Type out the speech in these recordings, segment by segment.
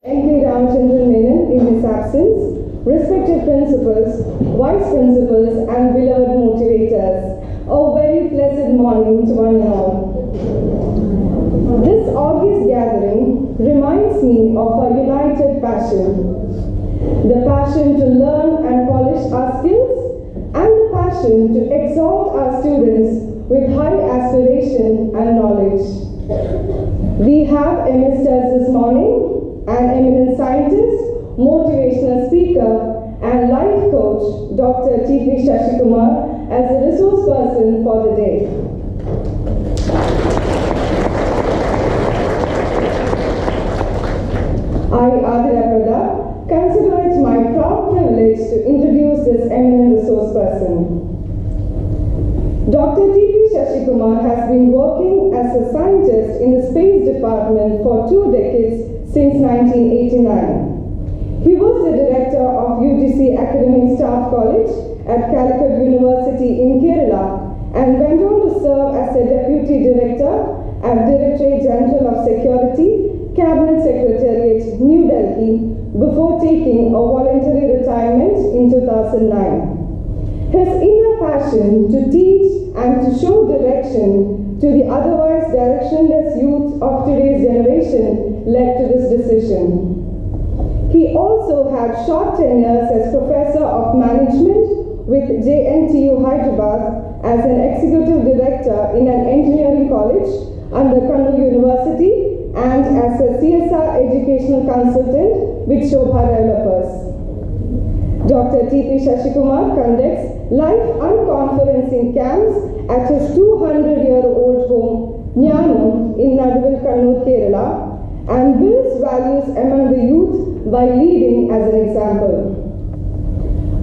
In his absence, respected principals, vice principals, and beloved motivators, a very pleasant morning to one and all. This August gathering reminds me of our united passion. The passion to learn and polish our skills, and the passion to exalt our students with high aspiration and knowledge. We have amidst us this morning an eminent scientist, motivational speaker, and life coach, DrTPS as a resource person for the day. I, Adira, consider it my proud privilege to introduce this eminent resource person. DrTPS has been working as a scientist in the space department for 2 decades since 1989. He was the director of UGC Academic Staff College at Calicut University in Kerala and went on to serve as a deputy director at Directorate General of Security, Cabinet Secretariat, New Delhi, before taking a voluntary retirement in 2009. His inner passion to teach and to show direction to the otherwise directionless youth of today's generation led to this decision. He also had short tenures as Professor of Management with JNTU Hyderabad as an Executive Director in an engineering college under Kannur University and as a CSR Educational Consultant with Shobha Developers. DrTPS conducts life unconferencing camps at his 200-year-old home, Nyanam, in Naduvil, Kannur, Kerala, and builds values among the youth by leading as an example.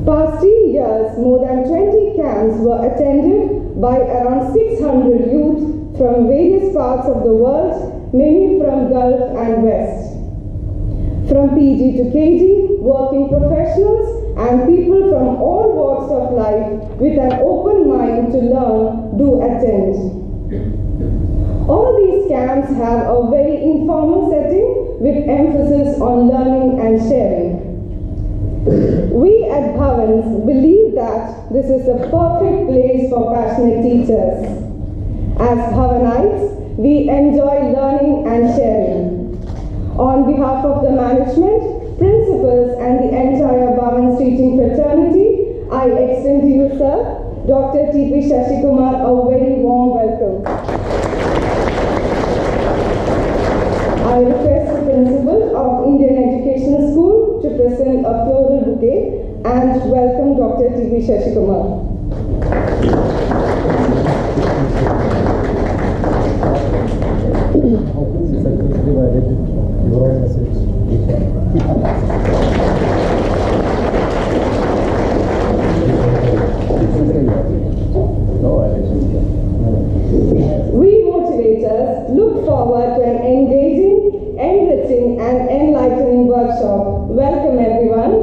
Past 3 years, more than 20 camps were attended by around 600 youth from various parts of the world, many from Gulf and West. From PG to KG, working professionals and people from all walks of life with an open mind to learn do attend. All these camps have a very informal setting with emphasis on learning and sharing. We at Bhavans believe that this is the perfect place for passionate teachers. As Bhavanites, we enjoy learning and sharing. On behalf of the management, principals, and the entire Bhavans teaching fraternity, I extend to you, sir, DrTPS a very warm welcome. I request the principal of Indian Educational School to present a floral bouquet and welcome DrTPS. We motivators look forward to an engaging, enriching, and enlightening workshop. Welcome, everyone.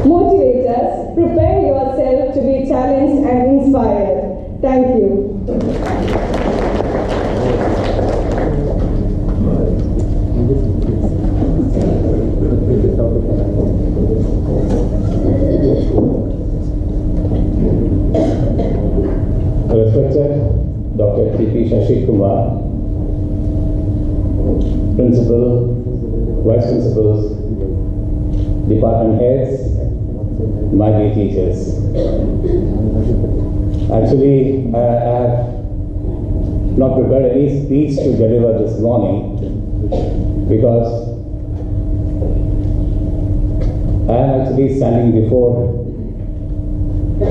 Motivators, prepare yourself to be challenged and inspired. Thank you. Respected DrTPS, Principal, Vice Principals, Department Heads, my dear teachers. Actually, I have not prepared any speech to deliver this morning because I am actually standing before a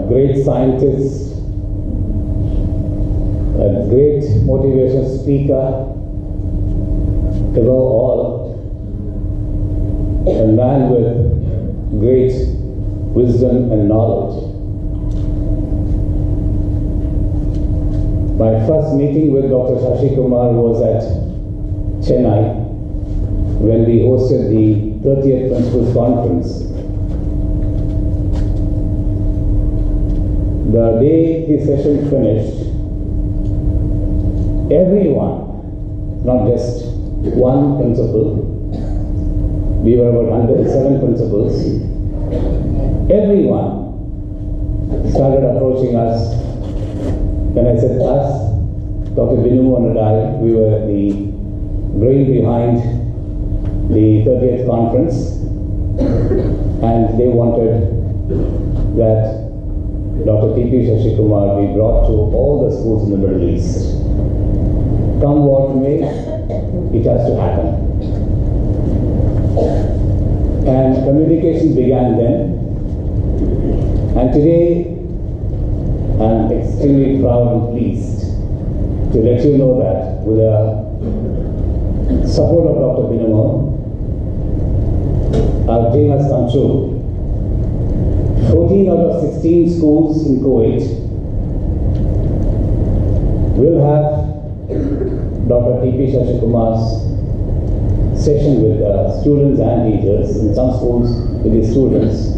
great scientist, a great motivation speaker, above all, a man with great wisdom and knowledge. My first meeting with Dr. Shashi Kumar was at Chennai when we hosted the 30th Principals Conference. The day his session finished, everyone not just one principal. We were about 107 principals. Everyone started approaching us. When I said us, Dr. Binu and I, we were the brain behind the 30th conference, and they wanted that Dr. T.P. Shashikumar be brought to all the schools in the Middle East. Come what may, it has to happen. And communication began then. And today, I'm extremely proud and pleased to let you know that with the support of Dr. Binamon, our dream has come true. 14 out of 16 schools in Kuwait will have Dr. T.P. Shashikumar's session with students and teachers. In some schools with the students,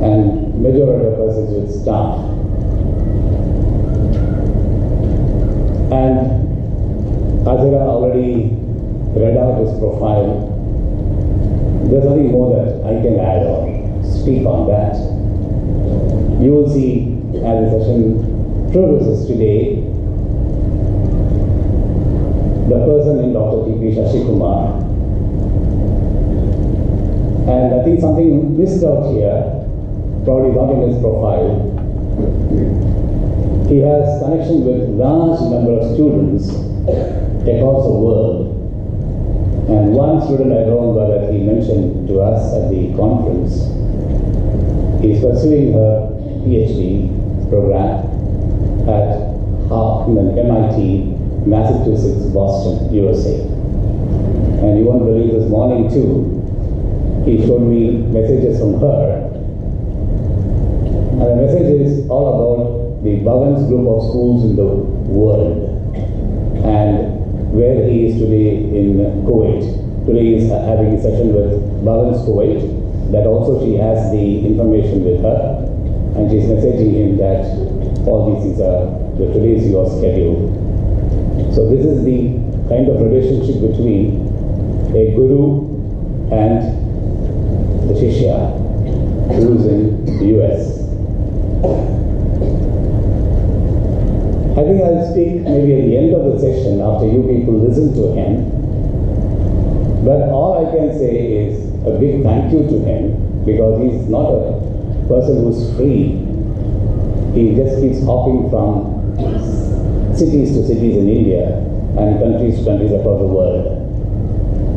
and majority of us is with staff. And Azira already read out his profile. There's nothing more that I can add or speak on that. You will see as the session progresses today, the person in Dr. T.P. Shashikumar. And I think something missed out here, probably not in his profile. He has connection with large number of students across the world. And one student I remember that he mentioned to us at the conference is pursuing her PhD program at MIT, Massachusetts, Boston, USA. And you won't believe this morning too, he showed me messages from her. And the message is all about the Bhavan's group of schools in the world and where he is today in Kuwait. Today he is having a session with Bhavan's Kuwait. That also she has the information with her, and she is messaging him that all these things are, today is your schedule. So this is the kind of relationship between a guru and the Shishya who is in the US. I think I'll speak maybe at the end of the session after you people listen to him. But all I can say is a big thank you to him, because he's not a person who's free. He just keeps hopping from cities to cities in India and countries to countries across the world.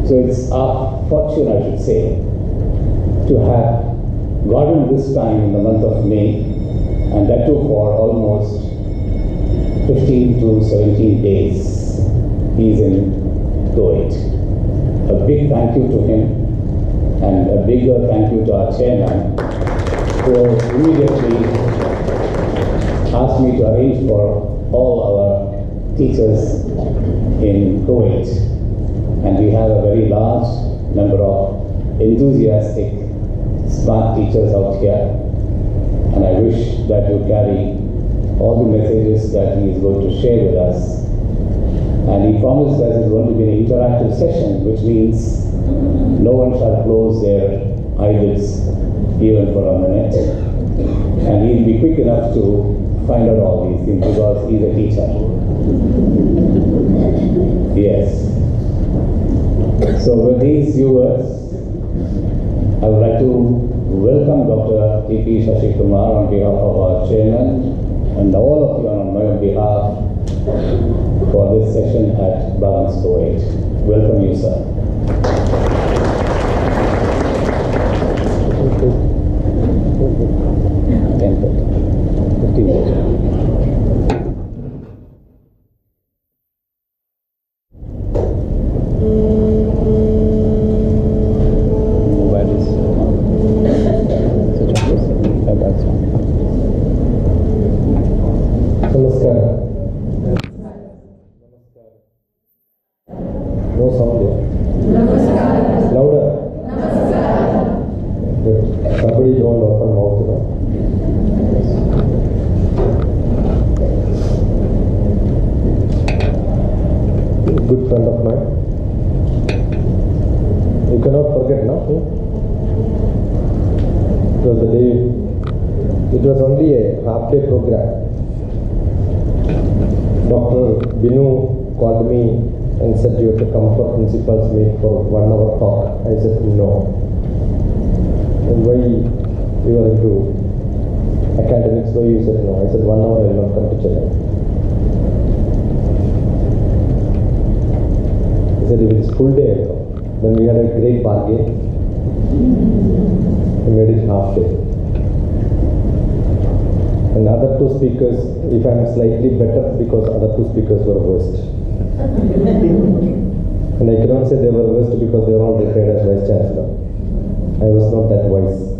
So it's our fortune, I should say, to have gotten this time in the month of May, and that too for almost 15 to 17 days. He's in Kuwait. A big thank you to him, and a bigger thank you to our chairman, who immediately asked me to arrange for all our teachers in Kuwait. And we have a very large number of enthusiastic, smart teachers out here. And I wish that you carry all the messages that he is going to share with us. And he promised that it's going to be an interactive session, which means no one shall close their eyelids even for a minute. And he'll be quick enough to find out all these things because he's a teacher. Yes. So with these few words, I would like to welcome Dr. T.P. Shashikumar on behalf of our chairman and all of you on my behalf for this session at Bhavan's Kuwait. Welcome you, sir. No sound there. Namaskar. Louder. Namaskar. Good. Somebody don't open mouth now. Good friend of was the day, it was only a half-day program. Dr. Binu called me and said, you have to come for principal's meet for 1 hour talk. I said, no. And why you are into academics? Why you said no? I said, 1 hour I will not come to Chennai. He said, if it is full day, I'll come. Then we had a great bargain. We made it half day. And other two speakers, if I am slightly better, because other two speakers were worst. And I cannot say they were worst because they were all retired as Vice Chancellor. I was not that wise.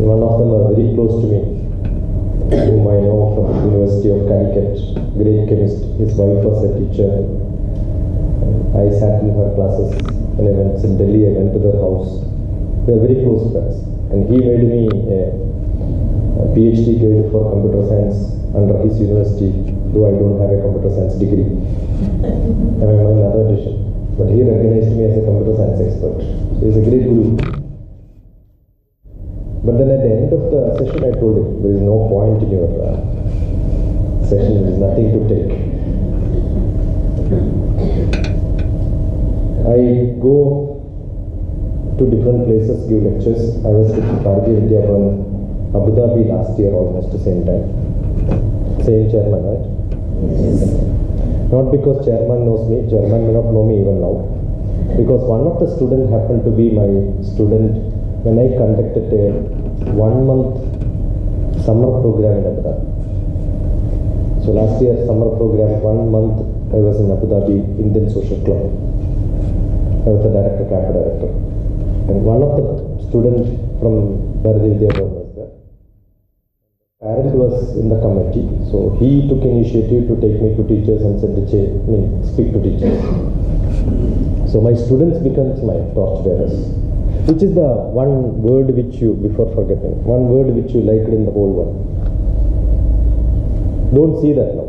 One of them are very close to me, whom I know from the University of Calicut, great chemist. His wife was a teacher. I sat in her classes. When I went to Delhi, I went to their house. We are very close friends. And he made me a PhD guide for computer science under his university, though I don't have a computer science degree. I am a mathematician. But he recognized me as a computer science expert. So he is a great guru. But then at the end of the session, I told him, there is no point in your session, there is nothing to take. I go to different places, give lectures. I was with Bharatiya Vidya Bhavan, Abu Dhabi last year, almost the same time. Same chairman, right? Yes. Not because chairman knows me, chairman may not know me even now. Because one of the students happened to be my student when I conducted a 1-month summer program in Abu Dhabi. So last year summer program, 1 month I was in Abu Dhabi Indian Social Club. I was the director, camp director. And one of the students from Bharatiya Vidya Bhavan was there. Parent was in the committee, so he took initiative to take me to teachers and said, speak to teachers. So my students becomes my torchbearers. Which is the one word which you, before forgetting, one word which you liked in the whole world? Don't see that now.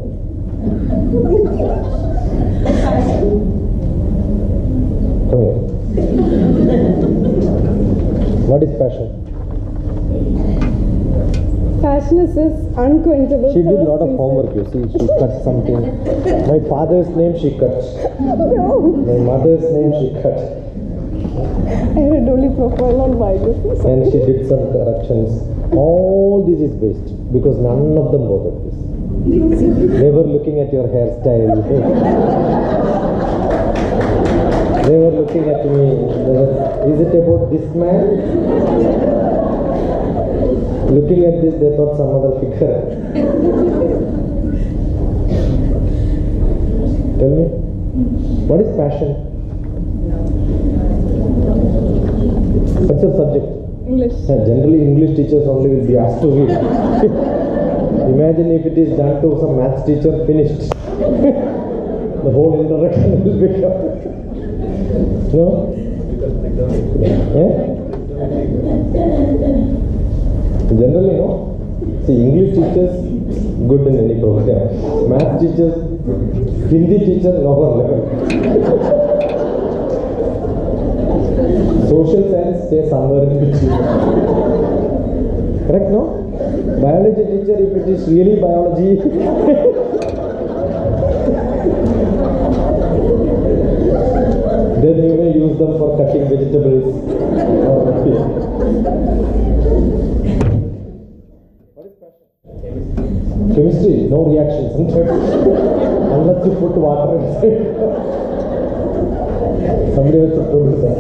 Come here. What is passion? Passion is this unquenchable. She did a lot of homework, you see. She cut something. My father's name she cut. My mother's name she cut. I read only profile on biography. And she did some corrections. All this is based because none of them bothered this. They were looking at your hairstyle. They were looking at me. Is it about this man? Looking at this, they thought some other figure. Tell me, what is passion? What's your subject? English. Generally, English teachers only will be asked to read. Imagine if it is done to some maths teacher, finished. The whole introduction will become. No? Generally, no. See, English teachers, good in any program. Math teachers, Hindi teacher, lower level. Social science, stay somewhere in between. Correct, no? Biology teacher, if it is really biology. Then you may use them for cutting vegetables. What is passion? Chemistry, no reactions. Unless you put water inside. Somebody has to produce that.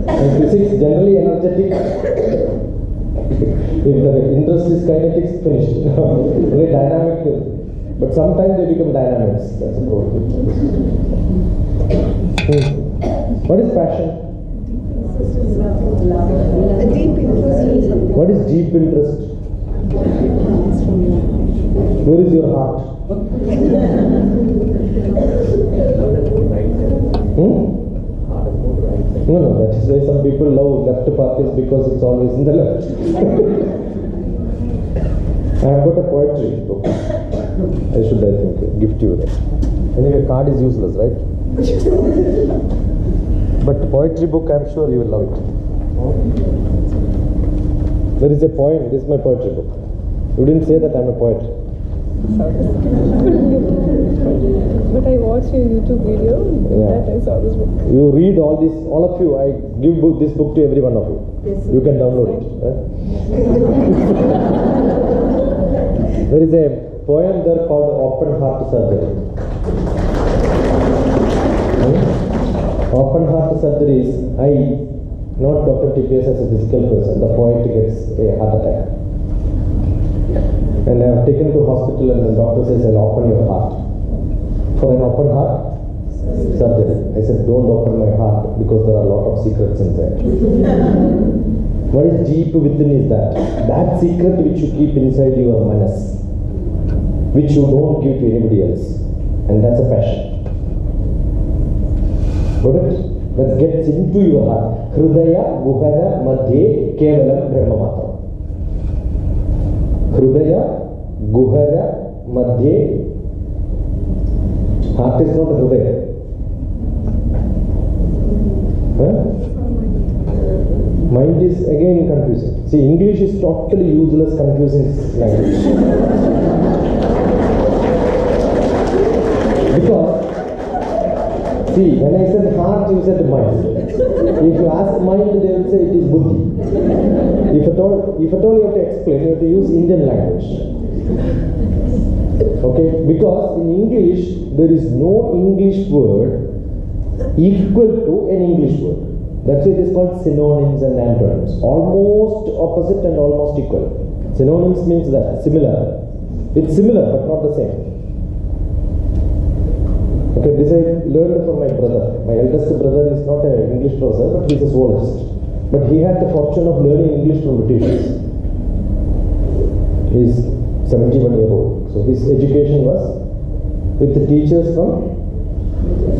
And physics, generally energetic. If the interest is kinetics, finished. Very dynamic. But sometimes they become dynamics. That's a problem. What is passion? A deep interest. What is deep interest? Where is your heart? No, that is why some people love left parties because it's always in the left. I have got a poetry book. I think, gift you that. Anyway, card is useless, right? But poetry book, I'm sure you will love it. There is a poem. This is my poetry book. You didn't say that I'm a poet. But I watched your YouTube video. Yeah. That I saw this book. You read all this, all of you. I give this book to every one of you. Yes, You can download it. There is a poem there called Open Heart Surgery. Open Heart Surgery is not DrTPS as a physical person. The poet gets a heart attack. And I have taken to hospital and the doctor says, I'll open your heart. For an open heart surgery. I said, don't open my heart because there are a lot of secrets inside. What is deep within is that secret which you keep inside your manas, which you don't give to anybody else. And that's a passion. Got it? That gets into your heart. Hridaya Guhara Madhye Kevalam Brahma Matra. Hridaya Guhara Madhye. Heart is not Hridaya. Mind is again confusing. See, English is totally useless, confusing language. Because, see, when I said heart, you said mind. If you ask mind, they will say it is buddhi. If at all you have to explain, you have to use Indian language. Okay? Because in English, there is no English word equal to an English word. That's why it is called synonyms and antonyms. Almost opposite and almost equal. Synonyms means that, similar. It's similar but not the same. Okay, this I learned from my brother. My eldest brother is not an English professor, but he's a zoologist. But he had the fortune of learning English from British. He's 71-year-old. So his education was with the teachers from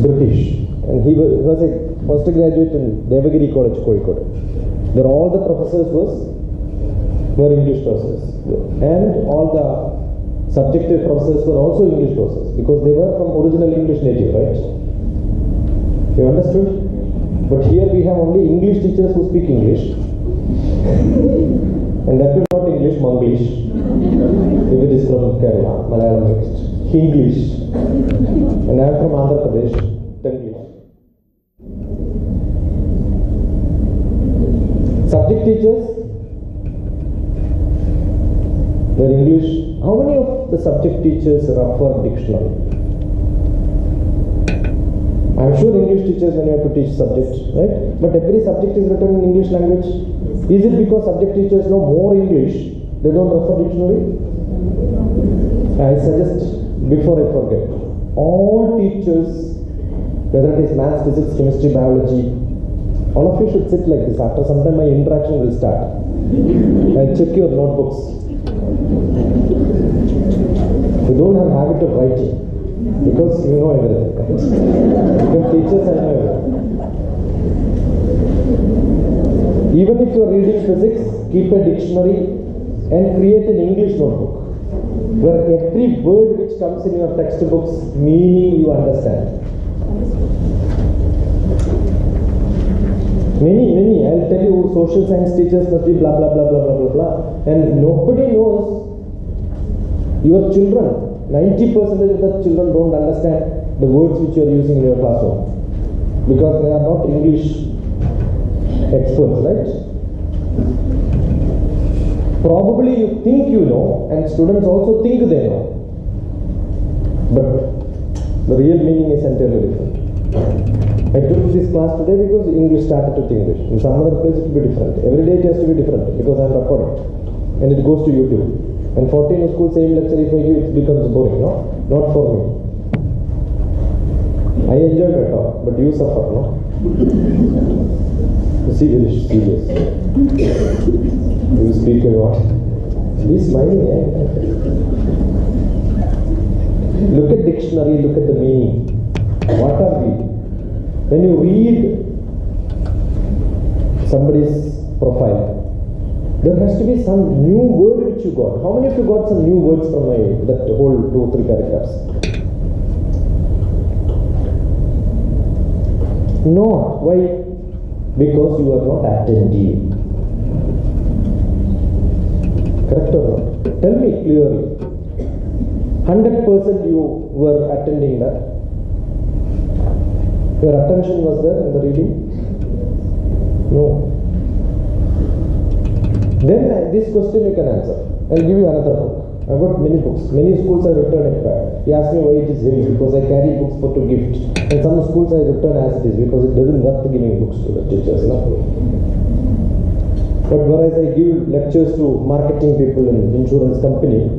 British. And he was a first graduate in Devagiri College, Kozhikode. There all the professors were English professors. And all the subjective professors were also English professors because they were from original English native, right? You understood? But here we have only English teachers who speak English. And that is not English, Manglish. If it is from Kerala, Malayalam mixed. English. And I am from Andhra Pradesh, English. Subject teachers, they're English. How many of the subject teachers refer dictionary? I'm sure English teachers when you have to teach subject, right? But every subject is written in English language. Is it because subject teachers know more English, they don't refer dictionary? I suggest, before I forget, all teachers, whether it is maths, physics, chemistry, biology, all of you should sit like this. After some time my interaction will start. I'll check your notebooks. You don't have habit of writing because you know everything. Your teachers I know everything. Even if you are reading physics, keep a dictionary and create an English notebook where every word which comes in your textbooks, meaning you understand. Many, I'll tell you, social science teachers must be blah, blah, blah, blah, blah, blah, blah. And nobody knows your children. 90% of the children don't understand the words which you are using in your classroom. Because they are not English experts, right? Probably you think you know, and students also think they know. But the real meaning is entirely different. I took this class today because English started with English. In some other place it will be different. Every day it has to be different because I am recording. And it goes to YouTube. And 14 school same lecture if I give it becomes boring, no? Not for me. I enjoy my talk, but you suffer, no? You see, very serious. You speak a lot. Be smiling, eh? Look at dictionary, look at the meaning. What are we? When you read somebody's profile, there has to be some new word which you got. How many of you got some new words from that whole 2-3 paragraphs? No. Why? because you are not attentive. Correct or not? Tell me clearly. 100% you were attending that. Your attention was there in the reading? No. Then this question you can answer. I'll give you another book. I've got many books. Many schools I return it back. He asked me why it is heavy, because I carry books for to gift. And some schools I return as it is, because it doesn't worth giving books to the teachers. No? But whereas I give lectures to marketing people in insurance company,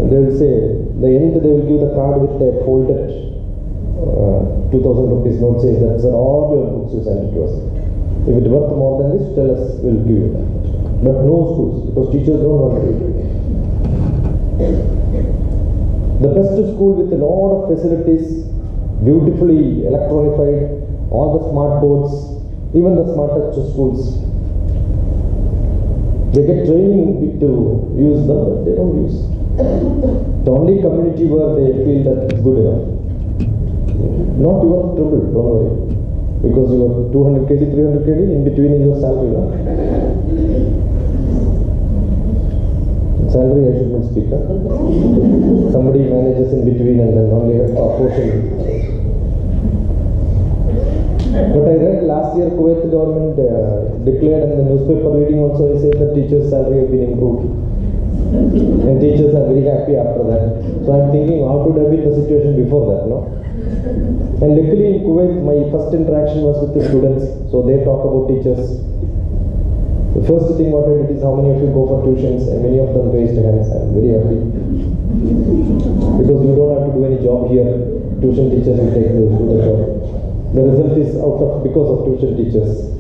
they will say, the end they will give the card with a folded 2,000 rupees note, says that sir, all your books you send it to us. If it worth more than this, tell us, we'll give you that. But no schools, because teachers don't want to read. The best school with a lot of facilities, beautifully electronified, all the smart boards, even the smartest schools. They get training to use them, but they don't use. The only community where they feel that it's good enough. Not your trouble, don't worry. Because you are 200 kg, 300 kg, in between is your salary. No? Salary I should not speak. Huh? Somebody manages in between and then only a portion. But I read last year Kuwait government declared, and the newspaper reading also I say that teachers' salary have been improved. And teachers are very happy after that. So I'm thinking how could have been the situation before that, no? And luckily in Kuwait my first interaction was with the students, so they talk about teachers. The first thing what I did is how many of you go for tuitions, and many of them raised hands. I'm very happy. Because you don't have to do any job here. Tuition teachers will take the job. The result is because of tuition teachers.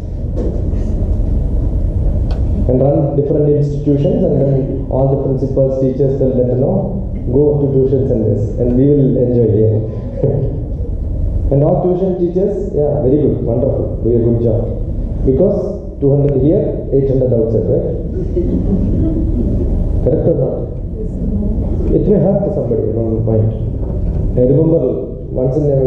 And run different institutions, and then all the principals, teachers tell them, go to tuitions and this, and we will enjoy here. And all tuition teachers, yeah, very good, wonderful, do a good job. Because 200 here, 800 outside, right? Correct or not? It may hurt to somebody, I don't mind. I remember once in a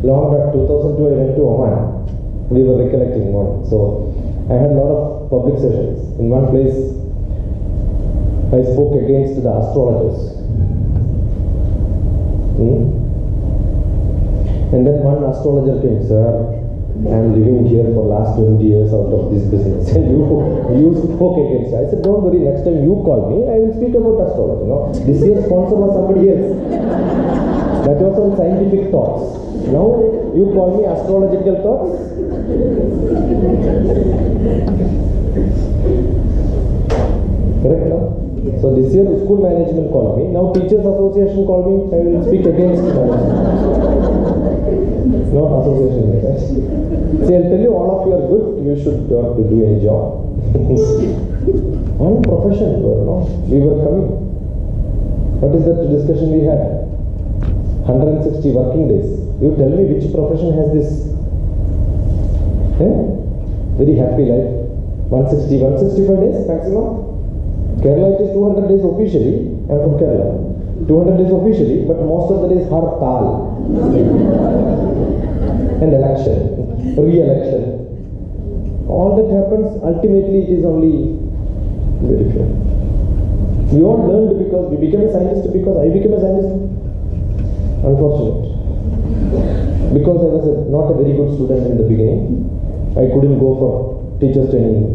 long back, 2002, I went to Oman. We were recollecting one. So I had a lot of public sessions. In one place, I spoke against the astrologers. And then one astrologer came, sir, I am living here for last 20 years out of this business. And you spoke against it. I said, don't worry, next time you call me, I will speak about astrology. No? This year's sponsor was somebody else. That was on scientific thoughts. Now you call me astrological thoughts. Correct now? So this year school management called me. Now teachers association called me. I will speak against management. Not association. Right? See, I'll tell you, all of you are good. You should not to do any job. One profession, we were coming. What is that discussion we had? 160 working days. You tell me which profession has this very happy life. 165 days maximum. Kerala it is 200 days officially. I am from Kerala. 200 days officially, but most of the days hartal. And election, re-election. All that happens, ultimately it is only very few. We all learned because we became a scientist, because I became a scientist. Unfortunate. Because I was not a very good student in the beginning, I couldn't go for teachers training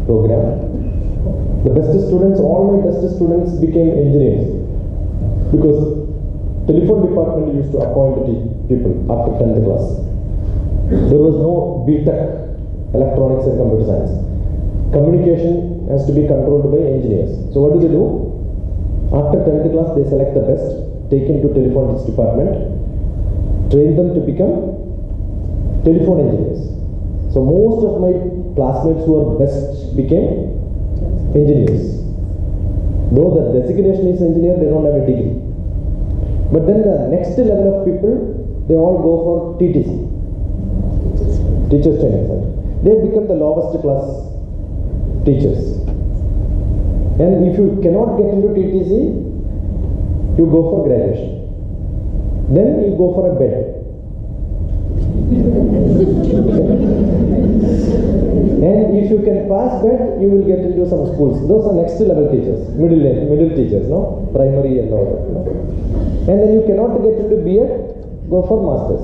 program. The best students, all my best students became engineers. Because telephone department used to appoint people after 10th class. There was no BTech, electronics and computer science. Communication has to be controlled by engineers. So what do? After 10th class, they select the best, take into telephone department, train them to become telephone engineers. So most of my classmates who are best became engineers. Though the designation is engineer, they don't have a degree. But then the next level of people, they all go for TTC, teachers training center. They become the lowest class teachers. And if you cannot get into TTC, you go for graduation. Then you go for a bed. And if you can pass that, you will get into some schools. Those are next level teachers, middle teachers, no? Primary and all that. No? And then you cannot get into B.Ed, go for masters.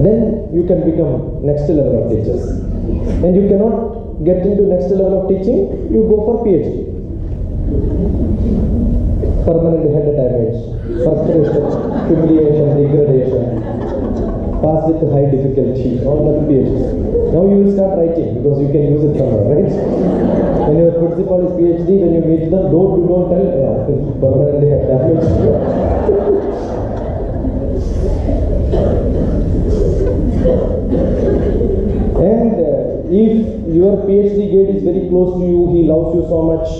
Then you can become next level of teachers. And you cannot get into next level of teaching, you go for PhD. Permanent head damage, frustration, humiliation, degradation, pass with high difficulty, all that PhD. Now you will start writing because you can use it somewhere, right? When your principal is PhD, when you meet them, don't tell, yeah, permanent head damage. And if your PhD grade is very close to you, he loves you so much,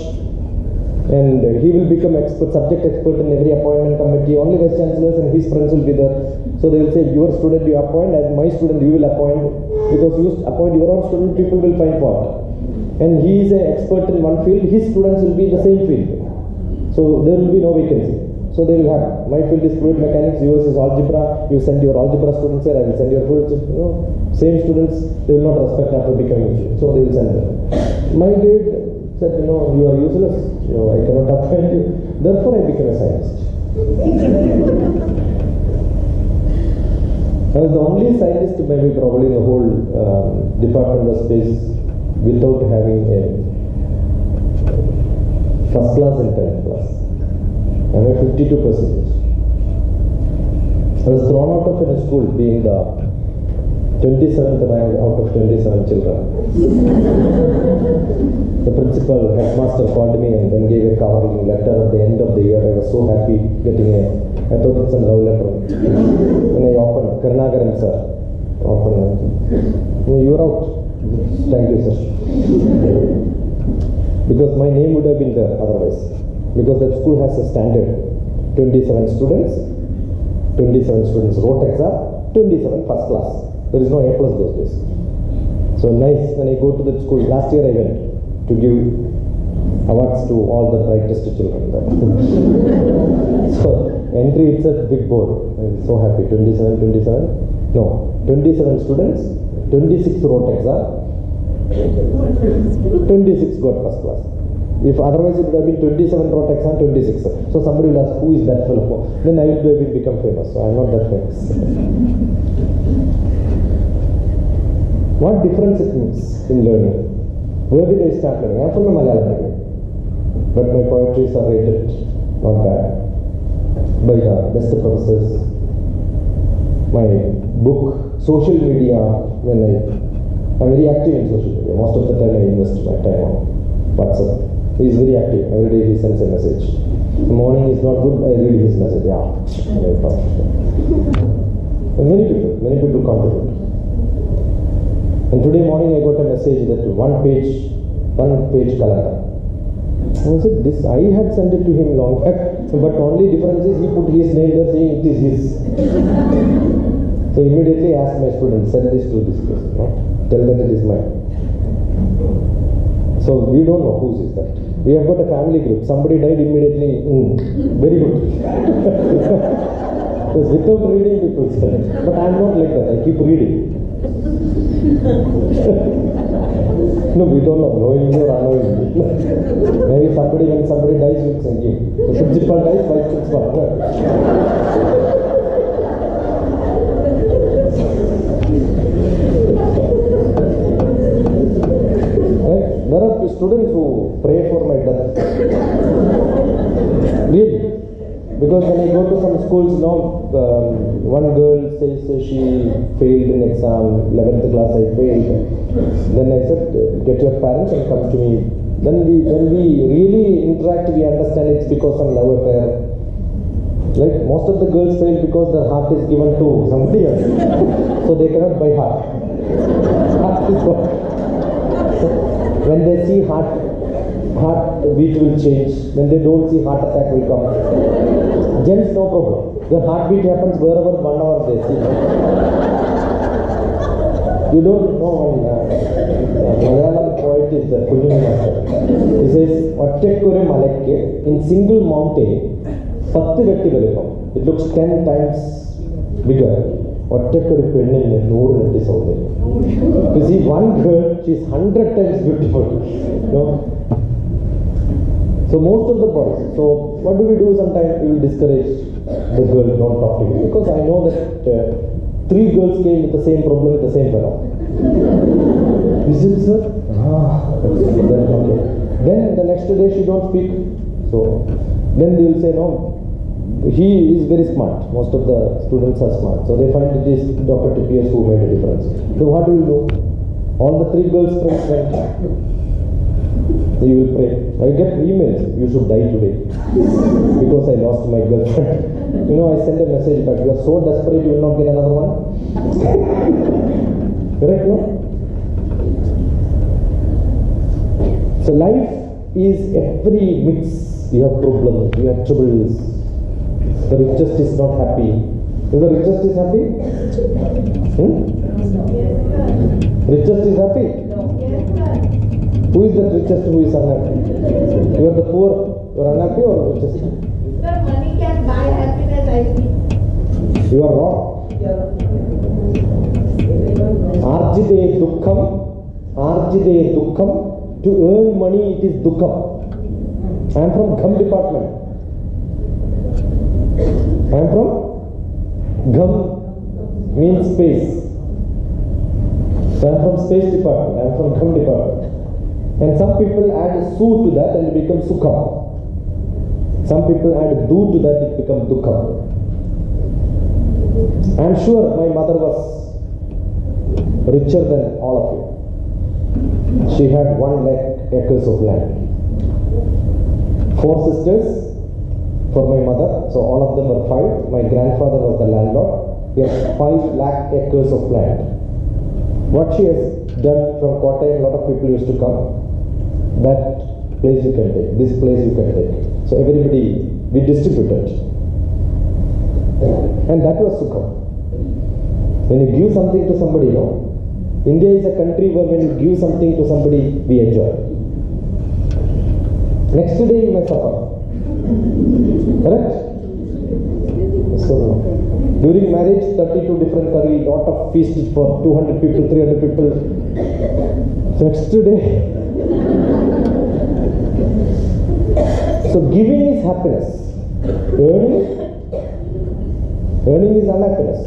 and he will become subject expert in every appointment committee. Only vice chancellors and his friends will be there. So they will say, your student you appoint, and my student you will appoint, because you appoint your own student, people will find fault. And he is an expert in one field, his students will be in the same field. So there will be no vacancy. So they will have, my field is fluid mechanics, yours is algebra, you send your algebra students here, I will send your fluid, same students, they will not respect after becoming students. So they will send them. My grade said, you are useless, I cannot appoint you. Therefore I became a scientist. I was the only scientist maybe probably in the whole department of space without having a first class and 10th class. I had 52%. I was thrown out of a school being the 27th rank out of 27 children. The principal, headmaster called me and then gave a covering letter at the end of the year. I was so happy getting I thought it's a love letter. When I opened, Karnagaran sir, you are out. Thank you, sir. Because my name would have been there otherwise. Because that school has a standard. 27 students wrote exam, 27 first class. There is no A+ those days. So nice, when I go to that school, last year I went to give awards to all the brightest children. So entry, it's a big board. I'm so happy. 27 students, 26 wrote exam, 26 got first class. If otherwise it would have been 27 wrote exam, 26. So somebody will ask, who is that fellow? Then I will become famous. So I am not that famous. What difference it makes in learning? Where did I start learning? I am from a Malayalam medium, but my poetries are rated not bad by the best professors. My book, social media, I'm very active in social media. Most of the time I invest my time on WhatsApp. He is very active. Every day he sends a message. The morning is not good, I read his message. Yeah. And many people contribute. And today morning I got a message that one page calendar. I said, this I had sent it to him long back, but only difference is he put his name there saying it is his. So immediately I asked my student, send this to this person. No? Tell that it is mine. So we don't know whose is that. We have got a family group. Somebody died immediately. Very good. Because without reading people say. But I am not like that. I keep reading. No, we don't know. Knowingly or unknowingly. Maybe when somebody dies, we will send him. The principal dies, vice principal. There are students who pray for my death. Really. Because when I go to some schools now, one girl says she failed in exam, 11th class I failed. Then I said, get your parents and come to me. Then when we really interact, we understand it's because some love affair. Like most of the girls fail because their heart is given to somebody else. So they cannot buy heart. Heart is what? When they see heart beat will change. When they don't see, heart attack will come. Gents, no problem. The heartbeat happens wherever 1 hour they see. You don't know when Malayalam poet is the Kunyumi Master. He says, Ottekkore Malakke, in single mountain, 10 vetti velupam. It looks 10 times bigger. ഒറ്റക്കൊരു പെണ്ണിന് 100 ഇരട്ടി സൗന്ദര്യം. You see, one girl, she's 100 times beautiful. No? So most of the boys. So what do we do? Sometimes we will discourage the girl, don't talk to me, because I know that 3 girls came with the same problem with the same fellow. Is it, sir? Then okay. Then the next day she don't speak. So then they will say, no, he is very smart. Most of the students are smart. So they find it is DrTPS who made a difference. So what do you do? All the 3 girls friends went. So you will pray. I get emails, you should die today because I lost my girlfriend. You know, I send a message back, you are so desperate you will not get another one. Correct, no? So life is every mix. You have problems, you have troubles. The richest is not happy. Is the richest is happy? Richest is happy? Who is the richest, who is unhappy? You are the poor, you are unhappy or richest? Sir, money can buy happiness, I think. You are wrong. Arjide dukkam. To earn money it is dukkam. I am from Gham department. I am from Gham means space. So I am from space department. I am from Gham department. And some people add su to that and it becomes sukham. Some people add du to that, it becomes dukkam. I am sure my mother was richer than all of you. She had 1 lakh acres of land. 4 sisters for my mother, so all of them were 5. My grandfather was the landlord. He has 5 lakh acres of land. What she has done from Kottayam, a lot of people used to come. That place you can take, this place you can take. So everybody, we distributed. And that was Sukham. When you give something to somebody, no? India is a country where when you give something to somebody, we enjoy. Next day you may suffer. Correct? So, during marriage, 32 different curry, lot of feast for 200 people, 300 people. Next day. So giving is happiness. Earning is unhappiness.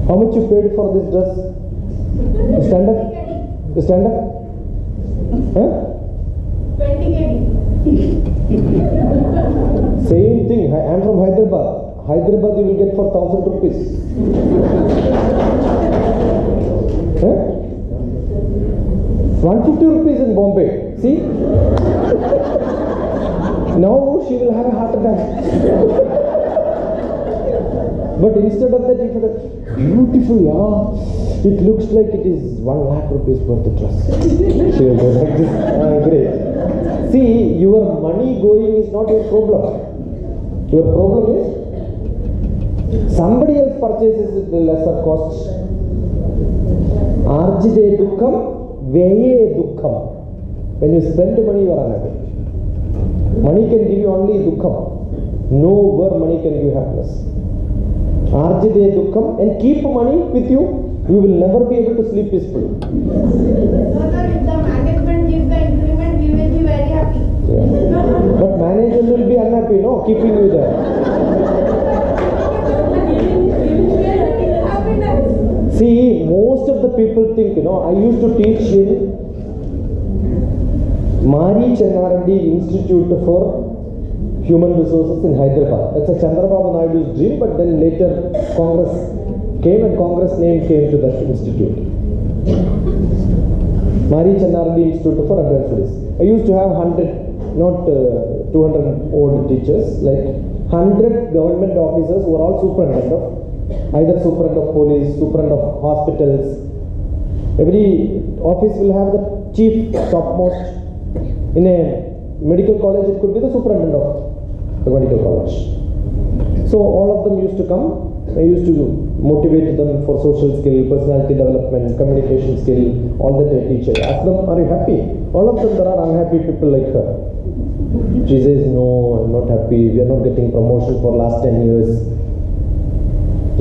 How much you paid for this dress? You stand up? You stand up? Huh? 20 kg. Same thing. I am from Hyderabad. Hyderabad you will get for 1,000 rupees. Huh? 150 rupees in Bombay. See? Now she will have a heart attack. But instead of that, if it is beautiful, yeah, it looks like it is 1 lakh rupees worth of dress. She will go like this. Great. See, your money going is not your problem. Your problem is somebody else purchases it at lesser cost. Arjide dukkam, veye dukkam. When you spend money, you are unhappy. Money can give you only dukkam. No where money can give happiness. Arjide dukkam, and keep money with you. You will never be able to sleep peacefully. Sir, if the management gives the increment, we will be very happy. Yeah. But management will be unhappy, no? Keeping you there. See, most of the people think, I used to teach in Mari Chennarandi Institute for Human Resources in Hyderabad. That's a Chandrababu Naidu's dream, but then later Congress came and Congress name came to that institute. Mari Chennarandi Institute for Advanced Studies. I used to have 100, not 200 old teachers, like 100 government officers who are all superintendent of, either superintendent of police, superintendent of hospitals. Every office will have the chief, topmost. In a medical college, it could be the superintendent of the medical college. So all of them used to come. I used to motivate them for social skill, personality development, communication skill, all that I teach. I ask them, are you happy? All of them, there are unhappy people like her. She says, no, I'm not happy. We are not getting promotion for last 10 years.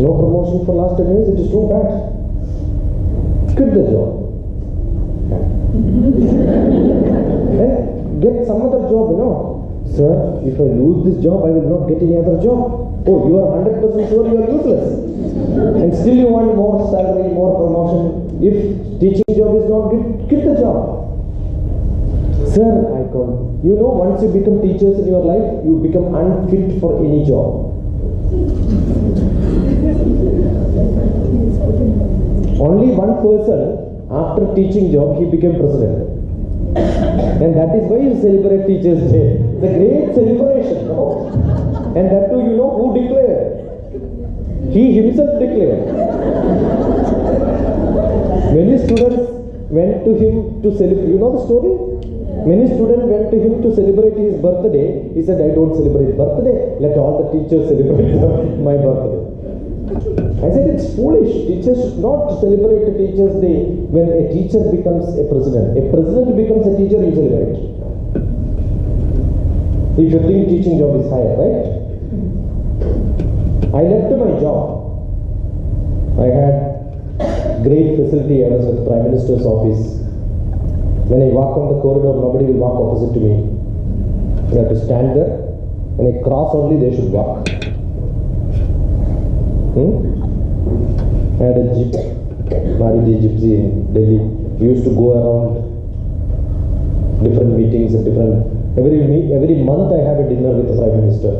No promotion for last 10 years, it is too bad. Quit the job. And get some other job, Sir, if I lose this job, I will not get any other job. Oh, you are 100% sure you are useless. And still you want more salary, more promotion. If teaching job is not good, quit the job. Sir, I can't. Once you become teachers in your life, you become unfit for any job. Only one person, after teaching job, he became president. And that is why you celebrate Teachers' Day. The great celebration, And that too, who declared? He himself declared. Many students went to him to celebrate. You know the story? Many students went to him to celebrate his birthday. He said, I don't celebrate birthday. Let all the teachers celebrate my birthday. I said, it's foolish. Teachers should not celebrate a Teacher's Day when a teacher becomes a president. A president becomes a teacher, you celebrate. If you think teaching job is higher, right? I left my job. I had great facility. I was with the Prime Minister's office. When I walk on the corridor, nobody will walk opposite to me. I have to stand there. When I cross only, they should walk. I had a jeep, Maruti Gypsy in Delhi. We used to go around different meetings and every month I have a dinner with the Prime Minister.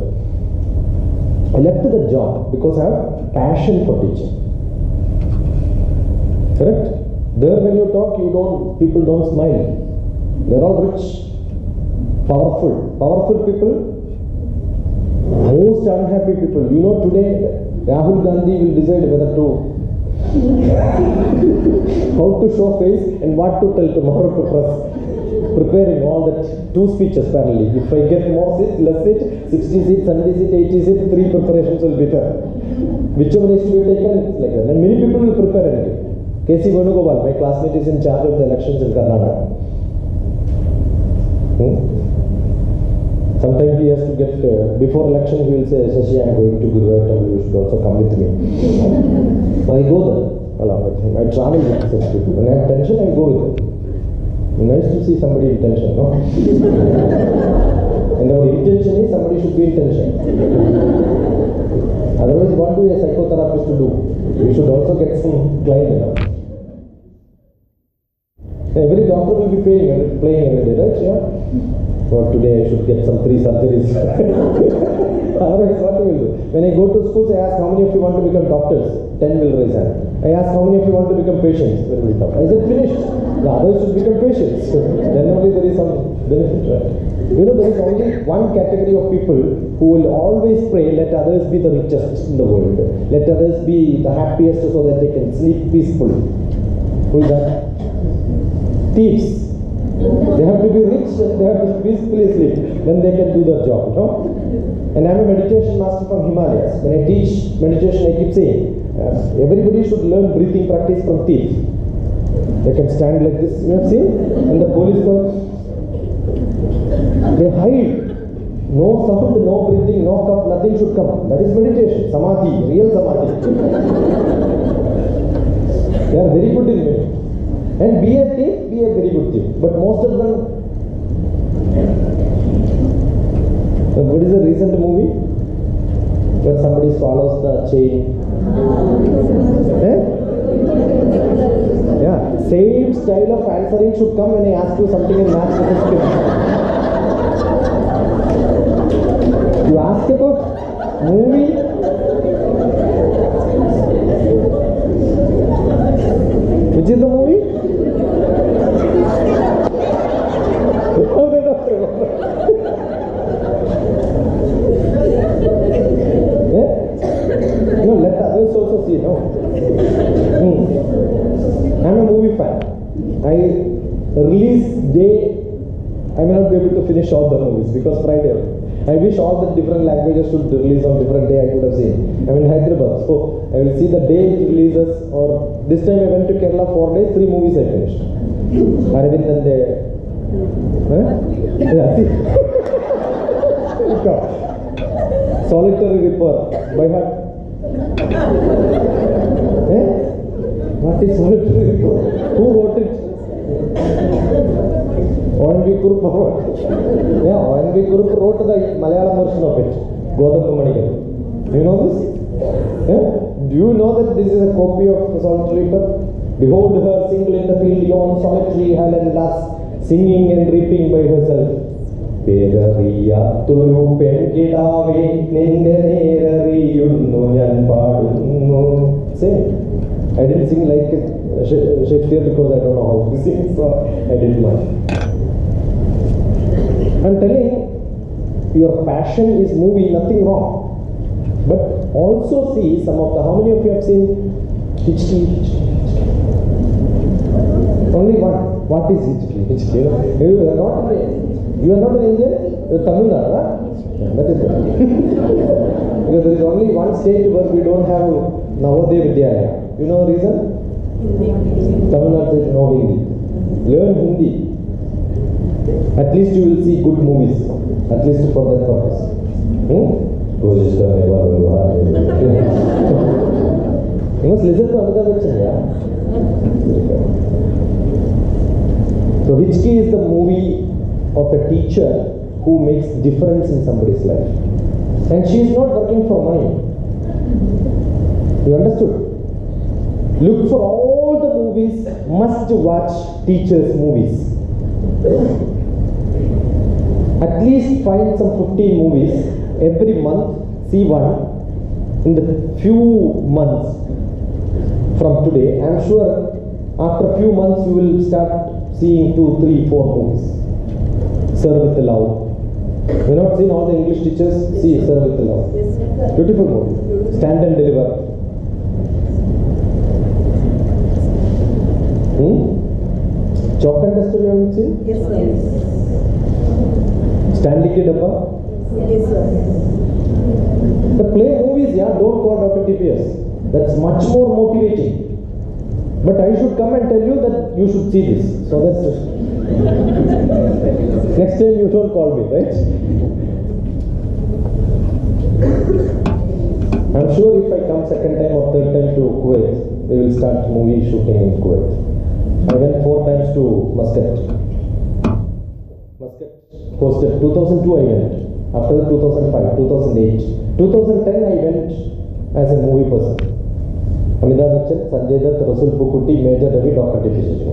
I left the job because I have passion for teaching. Correct? There when you talk, people don't smile. They're all rich, powerful people, most unhappy people. Today Rahul Gandhi will decide whether to how to show face and what to tell tomorrow to press. Preparing all that 2 speeches parallelly. If I get more seats, less seat, 60 seats, 70 seats, 80 seats, 3 preparations will be there. Whichever is to be taken, it's like that. And many people will prepare anything. K.C. Venugopal, my classmate, is in charge of the elections in Karnataka. Sometimes he has to get, before election he will say, Shashi, I am going to Kuwait and you should also come with me. I go there along with him. I travel with such people. When I have tension, I go with them. Nice to see somebody in tension, no? And our intention is somebody should be in tension. Otherwise, what do a psychotherapist to do? We should also get some client, Every doctor will be playing every day, right? Yeah. For today I should get some 3 surgeries. Otherwise, what will do? When I go to schools, I ask how many of you want to become doctors? 10 will raise hand. I ask how many of you want to become patients? When will come? I said finished. The others should become patients. Then only there is some benefit, right? There is only one category of people who will always pray, let others be the richest in the world. Let others be the happiest so that they can sleep peacefully. Who is that? Thieves. They have to be rich, they have to peacefully sleep. Then they can do their job, And I'm a meditation master from Himalayas. When I teach meditation, I keep saying, everybody should learn breathing practice from thieves. They can stand like this, you have seen? And the police comes, they hide. No sound, no breathing, no cough, nothing should come. That is meditation, samadhi, real samadhi. They are very good in it. And be a thief, be a very good thief. But most of them, what is the recent movie? Where somebody swallows the chain. Yeah, same style of answering should come when I ask you something in maths. You ask about movie. Which is the movie? Oh, they don't remember. Yeah? No, let others also see, I'm a movie fan. Release day, I may not be able to finish all the movies because Friday. I wish all the different languages should release on different day I could have seen. I'm in Hyderabad, so I will see the day it releases, or this time I went to Kerala 4 days, 3 movies I finished. Aravind and Solitary Reaper by heart. What is solitary report? Who wrote it? ONV Kurup wrote. Yeah, ONV Kurup wrote the Malayalam version of it. Godam Manigan. Do you know this? Yeah? Do you know that this is a copy of the solitary report? Behold her single in the field, yon solitary Helen lass, singing and reaping by herself. പേരറിയാത്തൊരു പെൺകിടാവേ നിന്റെ നേരറിയുന്നു ഞാൻ പാടുന്നു. Same. I didn't sing like Shakespeare because I don't know how to sing, so I didn't mind. I'm telling your passion is movie, nothing wrong. But also see some of the, how many of you have seen Hichki? Only one. What is Hichki? Hichki. You are not an Indian? You are Tamil Nadu, right? Yeah, that is good. Because there is only one state where we don't have Navodaya Vidyalaya. You know the reason? Tamil Nadu says no Hindi. Learn Hindi. At least you will see good movies. At least for that purpose. You must listen to Amitabh Bachchan, yeah? So Hichki is the movie of a teacher who makes difference in somebody's life. And she is not working for money. You understood? Look for all the movies, must watch teachers' movies. At least find some 15 movies every month, see one. In the few months from today, I am sure after a few months you will start seeing 2, 3, 4 movies. Serve with Love. You have not seen all the English teachers? See Serve with Love. Beautiful movie. Stand and Deliver. Chalk and Duster you haven't seen? Yes, sir. Stanley Ki Dabba? Yes, sir. The play movies, yeah, don't call DrTPS. That's much more motivating. But I should come and tell you that you should see this. So that's just... Next time you don't call me, right? I'm sure if I come second time or third time to Kuwait, we will start movie shooting in Kuwait. I went 4 times to Muscat. Muscat hosted 2002 I went. After that 2005, 2008. 2010 I went as a movie person. Amitabh Bachchan, Sanjay Dutt, Rasul Pukutti, Major Ravi, DrTPS.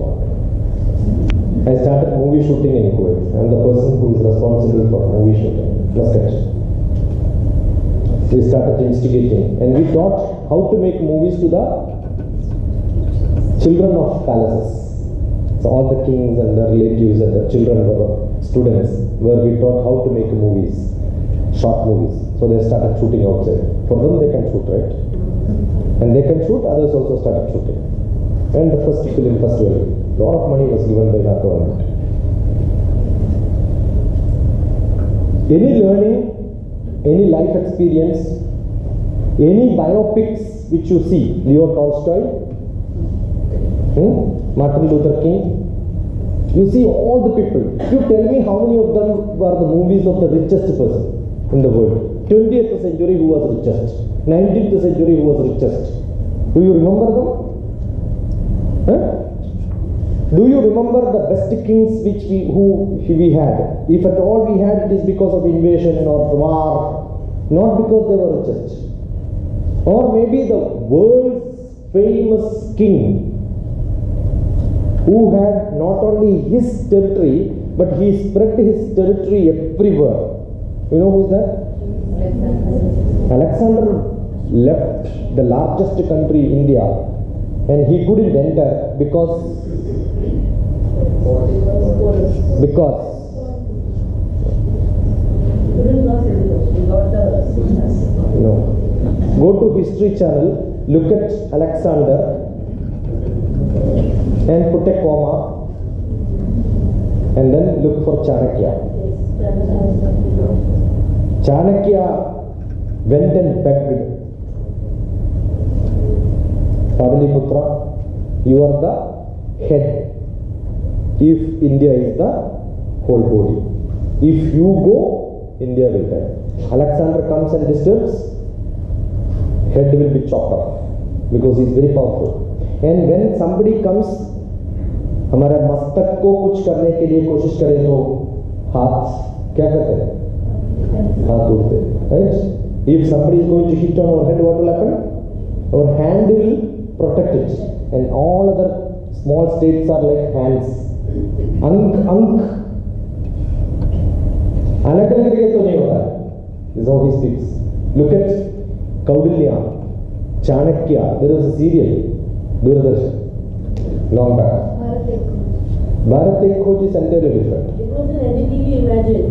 I started movie shooting in Kuwait. I am the person who is responsible for movie shooting. Muscat. We started instigating and we taught how to make movies to the children of palaces. So all the kings and the relatives and the children were students where we taught how to make movies, short movies. So they started shooting outside. For them they can shoot, right? And they can shoot, others also started shooting. And the first film festival, a lot of money was given by the government. Any learning, any life experience, any biopics which you see, Leo Tolstoy, Martin Luther King, you see all the people. You tell me how many of them were the movies of the richest person in the world. 20th century who was richest, 19th century who was richest. Do you remember them? Do you remember the best kings which we had? If at all we had, it is because of invasion or war, not because they were richest. Or maybe the world's famous king who had not only his territory, but he spread his territory everywhere. You know who is that? Alexander left the largest country, India, and he couldn't enter because no. Go to History Channel, look at Alexander and put a comma and then look for Chanakya. Chanakya went and begged, Padaliputra, you are the head if India is the whole body. If you go, India will die. Alexander comes and disturbs, head will be chopped off because he is very powerful. And when somebody comes, हमारे मस्तक को कुछ करने के लिए कोशिश करे तो हाथ क्या करते हैं? हाथ उठते हैं, right? If somebody is going to hit on our head, what will happen? Our hand will protect it, and all other small states are like hands. Ank. अलग अलग करके तो नहीं होता है. This is how he speaks. Look at Kaudilya, Chanakya. There was a serial, DrTPS, long back. Bharat Ek Khoj is entirely different. It was an NDTV Imagine.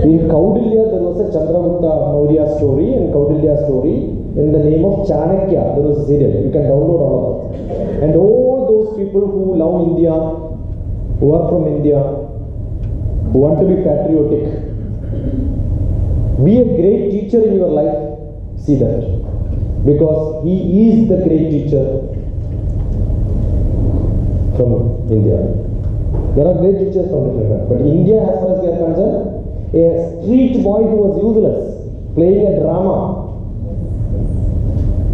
In Kaudilya, there was a Chandragupta Maurya story and Kaudilya story. In the name of Chanakya, there was a serial. You can download all of it. And all those people who love India, who are from India, who want to be patriotic, be a great teacher in your life, see that. Because he is the great teacher from India. There are great teachers from different, but India, as far as we are concerned, a street boy who was useless, playing a drama.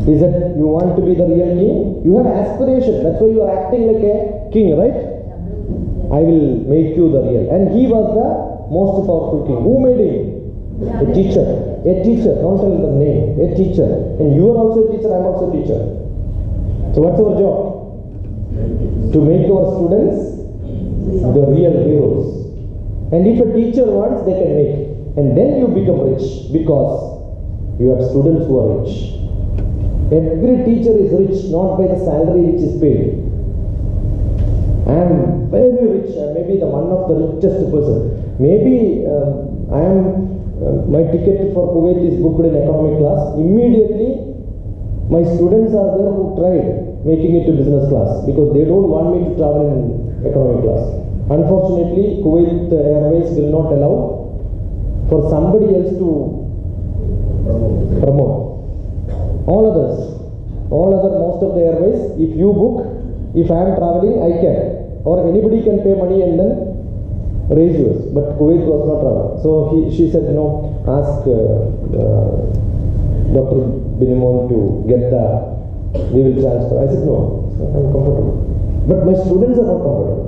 Is that you want to be the real king? You have aspiration. That's why you are acting like a king, right? I will make you the real. And he was the most powerful king. Who made him? A teacher. A teacher. Don't tell the name. A teacher. And you are also a teacher. I am also a teacher. So what's our job? To make our students the real heroes. And if a teacher wants, they can make. And then you become rich because you have students who are rich. Every teacher is rich not by the salary which is paid. I am very rich. I may be the one of the richest person. Maybe I am. My ticket for Kuwait is booked in economy class. Immediately, my students are there who tried making it to business class because they don't want me to travel in economy class. Unfortunately, Kuwait Airways will not allow for somebody else to promote. All other most of the airways, if you book, if I am traveling, I can. Or anybody can pay money and then raise yours. But Kuwait was not traveling. So she said, no, ask Dr. Binimon to get we will transfer. I said, no, I'm comfortable. But my students are not comfortable.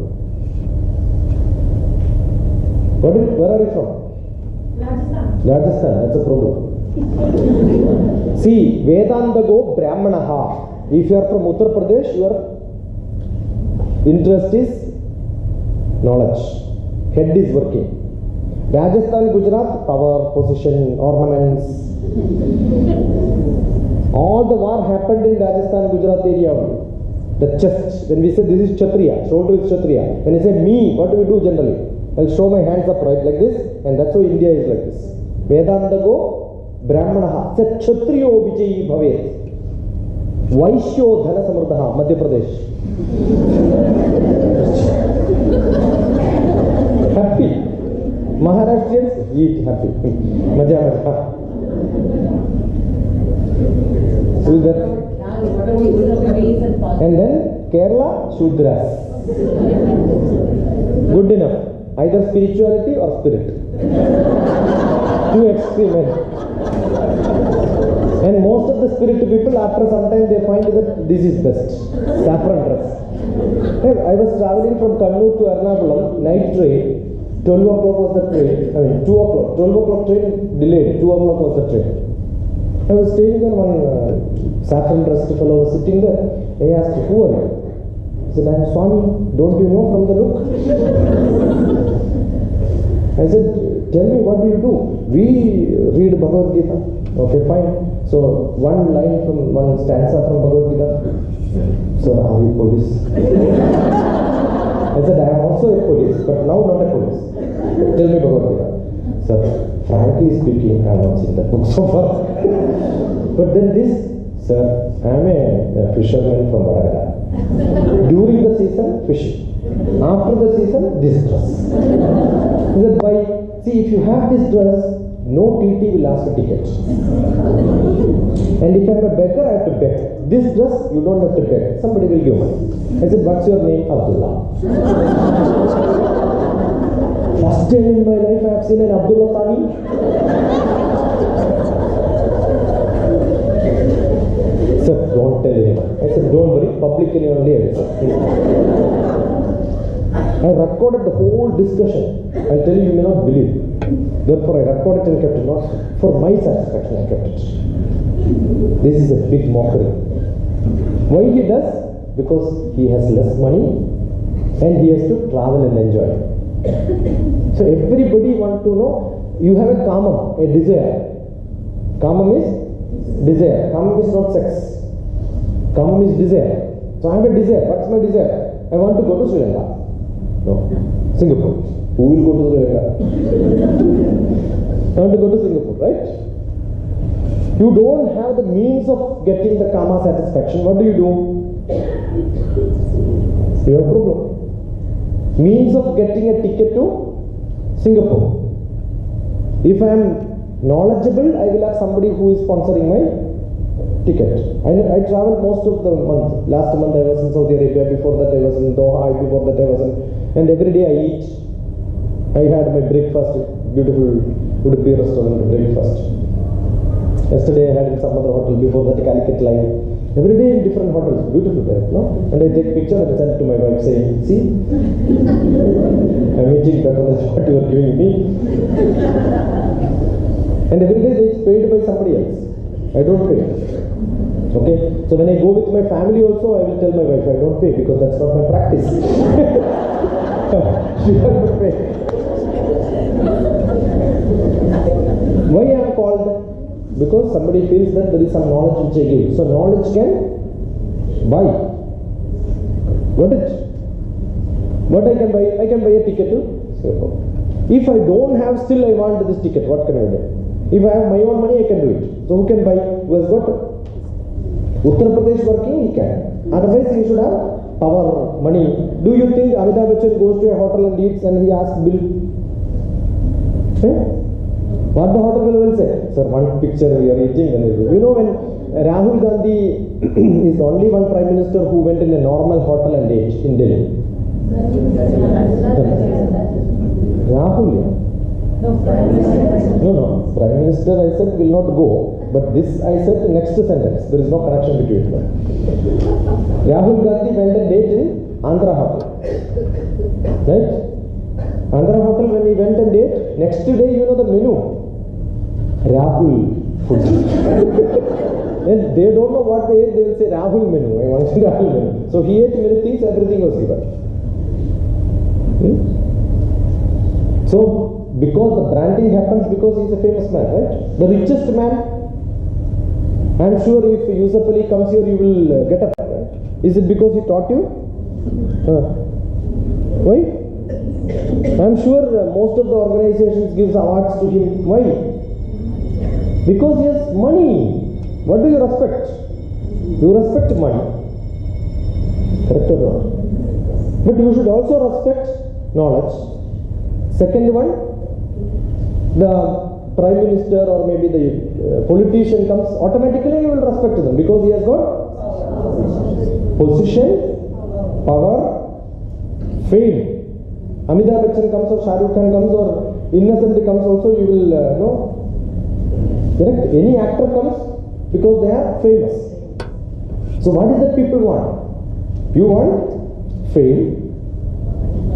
Where are you from? Rajasthan, that's a problem. See, Vedanta go Brahmanaha. If you are from Uttar Pradesh, your interest is knowledge. Head is working. Rajasthan, Gujarat, power, position, ornaments. All the war happened in Rajasthan, Gujarat area only. The chest, when we say this is Kshatriya, shoulder is Kshatriya. When I say me, what do we do generally? I'll show my hands upright like this, and that's how India is like this. Vedanta go Brahmanaha. Say Kshatriyo Vijayi Bhavet. Vaishyo Dhana Samruddhaha, Madhya Pradesh. Happy. Maharashtrians eat happy. Maja. So that. And then Kerala Shudras. Good enough. Either spirituality or spirit. Two extreme ends. And most of the spirit people, after some time, they find that this is best. Saffron dress. I was traveling from Kannur to Ernakulam, night train. 12 o'clock was the train. 2 o'clock. 12 o'clock train delayed. 2 o'clock was the train. I was staying there. One saffron dressed fellow was sitting there. I asked, who are you? He said, I am Swami. Don't you know from the look? I said, tell me, what do you do? We read Bhagavad Gita. Okay, fine. So, one line from one stanza from Bhagavad Gita. Sir, are you police? I said, I am also a police, but now not a police. Tell me Bhagavad Gita. Sir, frankly speaking, I have not seen that book so far. But then this, sir, I am a fisherman from Vadagara. During the season, fishing. After the season, this dress. He said, why? See, if you have this dress, no TT will ask a ticket. And if I am a beggar, I have to beg. This dress, you don't have to beg. Somebody will give money. I said, what's your name? Abdullah. First time in my life I have seen an Abdullah Sami. not tell anyone. I said, don't worry, publicly only I will say. I recorded the whole discussion. I'll tell you, you may not believe. Therefore, I recorded and kept it, not for my satisfaction, I kept it. This is a big mockery. Why he does? Because he has less money and he has to travel and enjoy. So everybody wants to know, you have a kamam, a desire. Kamam is desire. Kamam is not sex. Kamam is desire. So I have a desire. What's my desire? I want to go to Sri Lanka. No. Singapore. Who will go to Sri Lanka? I want to go to Singapore, right? You don't have the means of getting the kama satisfaction. What do? You have a problem. Means of getting a ticket to Singapore. If I am knowledgeable, I will have somebody who is sponsoring my ticket. I traveled most of the month. Last month I was in Saudi Arabia. Before that I was in Doha. Before that I was in... And every day I eat. I had my breakfast, beautiful Udupi restaurant breakfast. Yesterday I had in some other hotel. Before that Calicut Live. Every day in different hotels. Beautiful, right? No? And I take picture and I send it to my wife saying, see? I'm eating better than what you are giving me. And every day it's paid by somebody else. I don't pay. Okay? So when I go with my family also, I will tell my wife I don't pay because that's not my practice. She has to pay. Why I am called? Because somebody feels that there is some knowledge which I give. So knowledge can buy. Got it? What I can buy? I can buy a ticket to Singapore. If I don't have, still I want this ticket. What can I do? If I have my own money, I can do it. So who can buy? Who has got Uttar Pradesh working? He can. Otherwise, he should have power, money. Do you think Amitabh Bachchan goes to a hotel and eats and he asks bill? What the hotel will say? Sir, one picture we are eating. And you know when Rahul Gandhi is the only one prime minister who went in a normal hotel and ate in Delhi. Rahul, yeah. No, prime minister I said will not go. But this I said next sentence. There is no connection between them. Rahul Gandhi went and ate in Andhra hotel. Right? Andhra hotel when he went and ate, next day you know the menu. Rahul food. And they don't know what they ate, they will say Rahul menu. I want Rahul menu. So he ate many things, everything was given. So because the branding happens because he is a famous man, right? The richest man, I am sure if Yusuf Ali comes here, you will get up, right? Is it because he taught you? Why? I am sure most of the organizations gives awards to him. Why? Because he has money. What do you respect? You respect money. Correct or not? But you should also respect knowledge. Second one, the prime minister or maybe the politician comes, automatically you will respect them because he has got position, power, fame. Amitabh Bachchan comes or Shah Rukh Khan comes or Innocent comes also, you will know. Correct? Any actor comes because they are famous. So what is that people want? You want fame,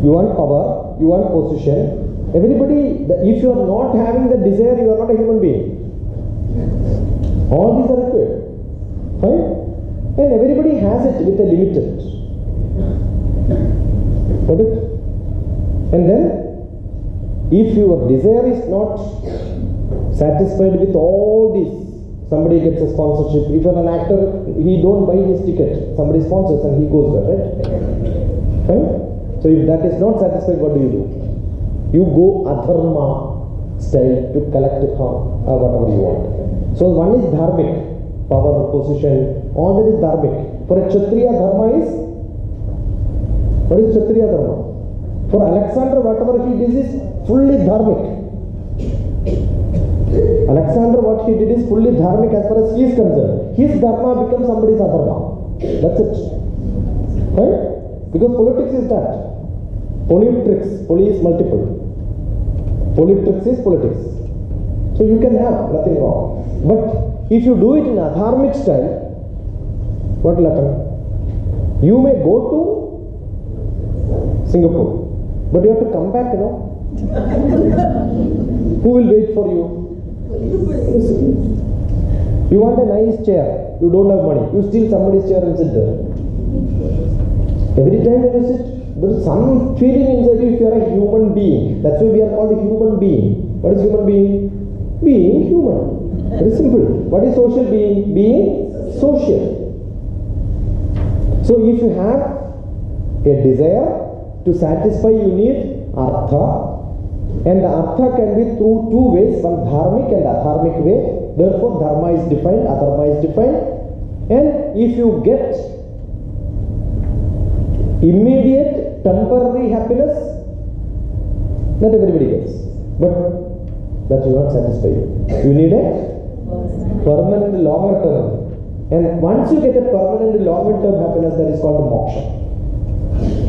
you want power, you want position. Everybody, if you are not having the desire, you are not a human being. All these are required. Fine? And everybody has it with a limited. Got it? And then, if your desire is not satisfied with all this, somebody gets a sponsorship. If you are an actor, he don't buy his ticket. Somebody sponsors and he goes there, right? Fine? So if that is not satisfied, what do? You go adharma style to collect whatever you want. So one is dharmic, power, position, all that is dharmic. For a Kshatriya dharma is, what is Kshatriya dharma? For Alexander, whatever he did is fully dharmic. Alexander, what he did is fully dharmic as far as he is concerned. His dharma becomes somebody's adharma. That's it. Right? Because politics is that. Politrix, poly is multiple. Politrix is politics. So you can have nothing wrong. But if you do it in a dharmic style, What will happen? You may go to Singapore, but you have to come back, Who will wait for you? You want a nice chair, you don't have money, you steal somebody's chair and sit there. Every time when you sit, there is some feeling inside you if you are a human being. That's why we are called a human being. What is human being? Being human. Very simple. What is social being? Being social. So if you have a desire to satisfy, you need artha. And the artha can be through two ways, one dharmic and adharmic way. Therefore dharma is defined, adharma is defined. And if you get immediate temporary happiness, not everybody gets, but that will not satisfy you. You need a permanent longer term. And once you get a permanent longer term happiness, that is called moksha.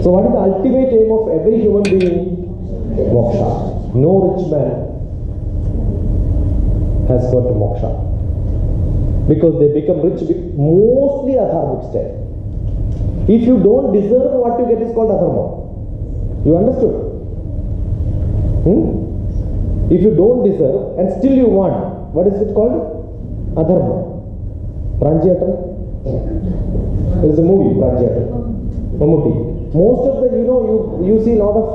So what is the ultimate aim of every human being? Moksha. No rich man has got to moksha, because they become rich with mostly adharmic style. If you don't deserve, what you get is called adharma. You understood? If you don't deserve and still you want, what is it called? Adharma. Pranjayatam. There is a movie, Pranjayatam. Mamuti. Most of the, you see a lot of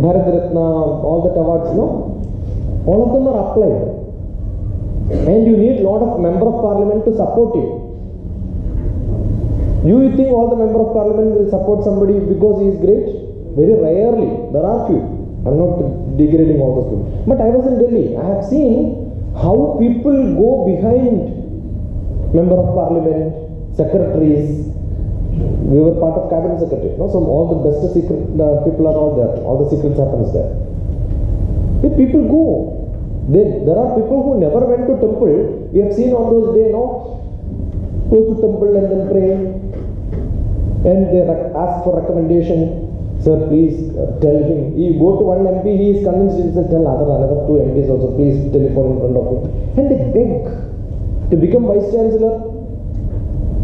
Bharat Ratna, all that awards, all of them are applied. And you need a lot of member of parliament to support you. You think all the member of parliament will support somebody because he is great? Very rarely. There are few. I am not degrading all those people. But I was in Delhi. I have seen how people go behind member of parliament, secretaries. We were part of cabinet secretary. So all the best secret people are all there. All the secrets happens there. The people go. There are people who never went to temple. We have seen on those days, go to temple and then pray. And they ask for recommendation. Sir, please tell him. You go to one MP, he is convinced, he will tell another two MPs also, please telephone in front of him. And they beg to become vice chancellor.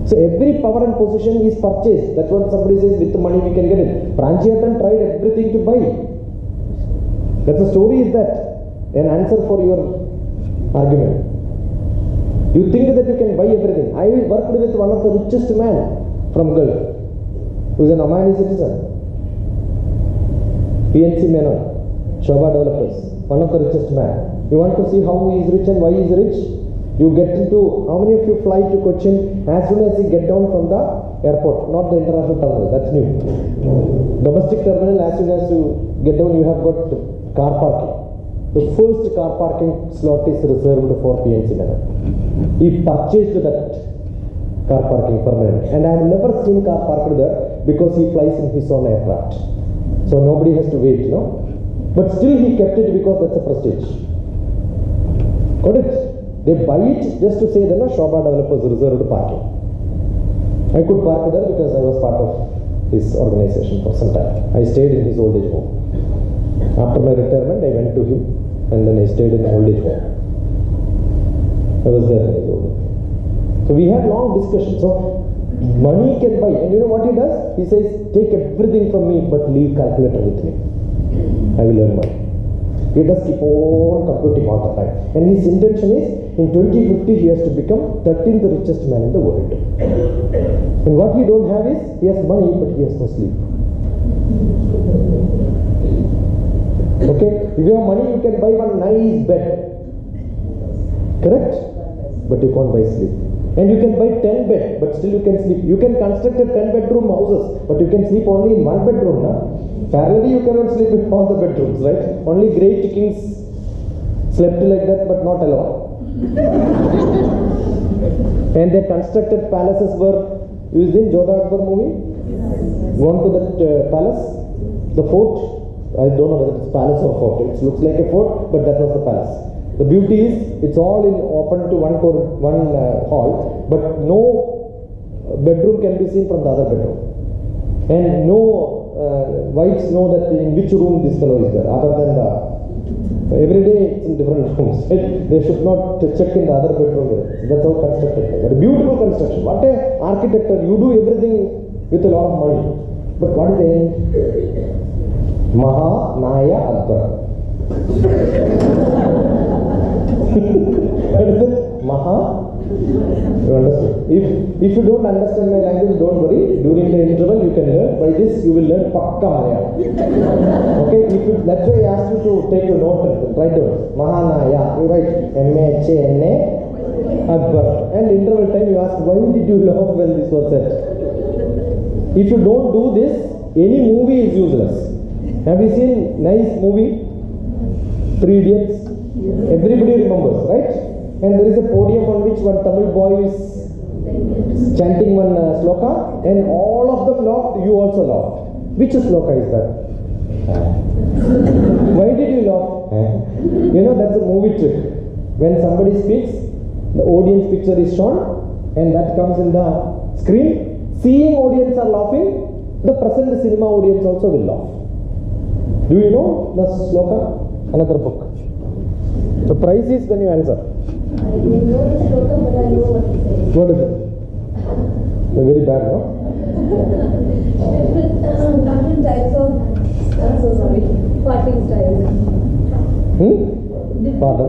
So every power and position is purchased. That's what somebody says, with the money we can get it. Pranjayatam tried everything to buy. That's the story, is that an answer for your argument. You think that you can buy everything. I worked with one of the richest man from Gulf, who is an Omani citizen. PNC Menon, Shobha Developers, one of the richest man. You want to see how he is rich and why he is rich? You get into, how many of you fly to Cochin as soon as you get down from the airport, not the international terminal, that's new. Domestic terminal, as soon as you get down, you have got car parking. The first car parking slot is reserved for PNC Menon. He purchased that car parking permanent, and I have never seen car parked there because he flies in his own aircraft. So nobody has to wait, But still he kept it because that's a prestige. Got it? They buy it just to say that Shobha Developers reserved parking. I could park there because I was part of his organization for some time. I stayed in his old age home. After my retirement, I went to him and then I stayed in the old age home. I was there in his old age. So we had long discussions. So money can buy. And you know what he does? He says, take everything from me but leave calculator with me. I will earn money. He does keep on computing all the time. And his intention is, in 2050 he has to become 13th richest man in the world. And what he don't have is, he has money but he has no sleep. Okay? If you have money, you can buy one nice bed. Correct? But you can't buy sleep. And you can buy 10 bed, but still you can sleep. You can construct a 10-bedroom houses, but you can sleep only in one bedroom. Parallelly, you cannot sleep in all the bedrooms, right? Only great kings slept like that, but not alone. And they constructed palaces were used in Jodha Akbar movie. Gone to that palace, the fort. I don't know whether it's palace or fort. It looks like a fort, but that was the palace. The beauty is, it's all open to one hall, but no bedroom can be seen from the other bedroom. And no wives know that in which room this fellow is there, other than the Every day it's in different rooms. They should not check in the other bedroom. That's how constructed. A beautiful construction. What a architecture. You do everything with a lot of money. But what is the end? Maha Naya Akbar. What is it? Maha? You understand? If you don't understand my language, don't worry. During the interval you can learn. By this you will learn Pakka Malayalam. Okay? That's why I asked you to take your note and write down. Mahanaya. You write M-A-H-A-N-A Akbar. And interval time you ask, why did you laugh when this was said? If you don't do this, any movie is useless. Have you seen nice movie? 3 Idiots? Everybody remembers, right? And there is a podium on which one Tamil boy is chanting one sloka, and all of them laughed, you also laughed. Which sloka is that? Why did you laugh? You know, that's a movie trick. When somebody speaks, the audience picture is shown, and that comes in the screen. Seeing audience are laughing, the present cinema audience also will laugh. Do you know the sloka? Another book. The prize is when you answer. I didn't know the sloka, but I know what it says. What is it? Very bad, no? Different types of, I'm so sorry, parting styles. Father.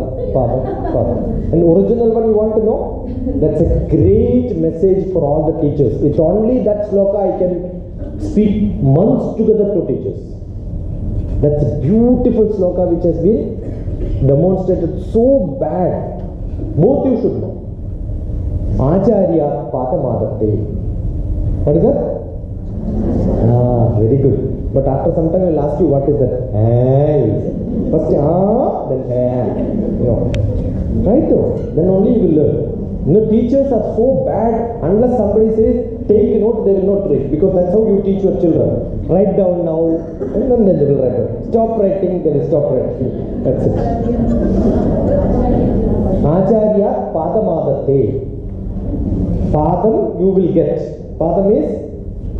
And original one you want to know? That's a great message for all the teachers. It's only that sloka I can speak months together to teachers. That's a beautiful sloka which has been demonstrated so bad. Both you should know. Acharya Patamadate. What is that? Very good. But after some time I will ask you what is that? First then you know. Right though? Then only you will learn. You know, teachers are so bad, unless somebody says take a note, they will not write, because that's how you teach your children. Write down now, and then they will write down. Stop writing, they will stop writing. That's it. Acharya Padamadate. Padam you will get. Padam is,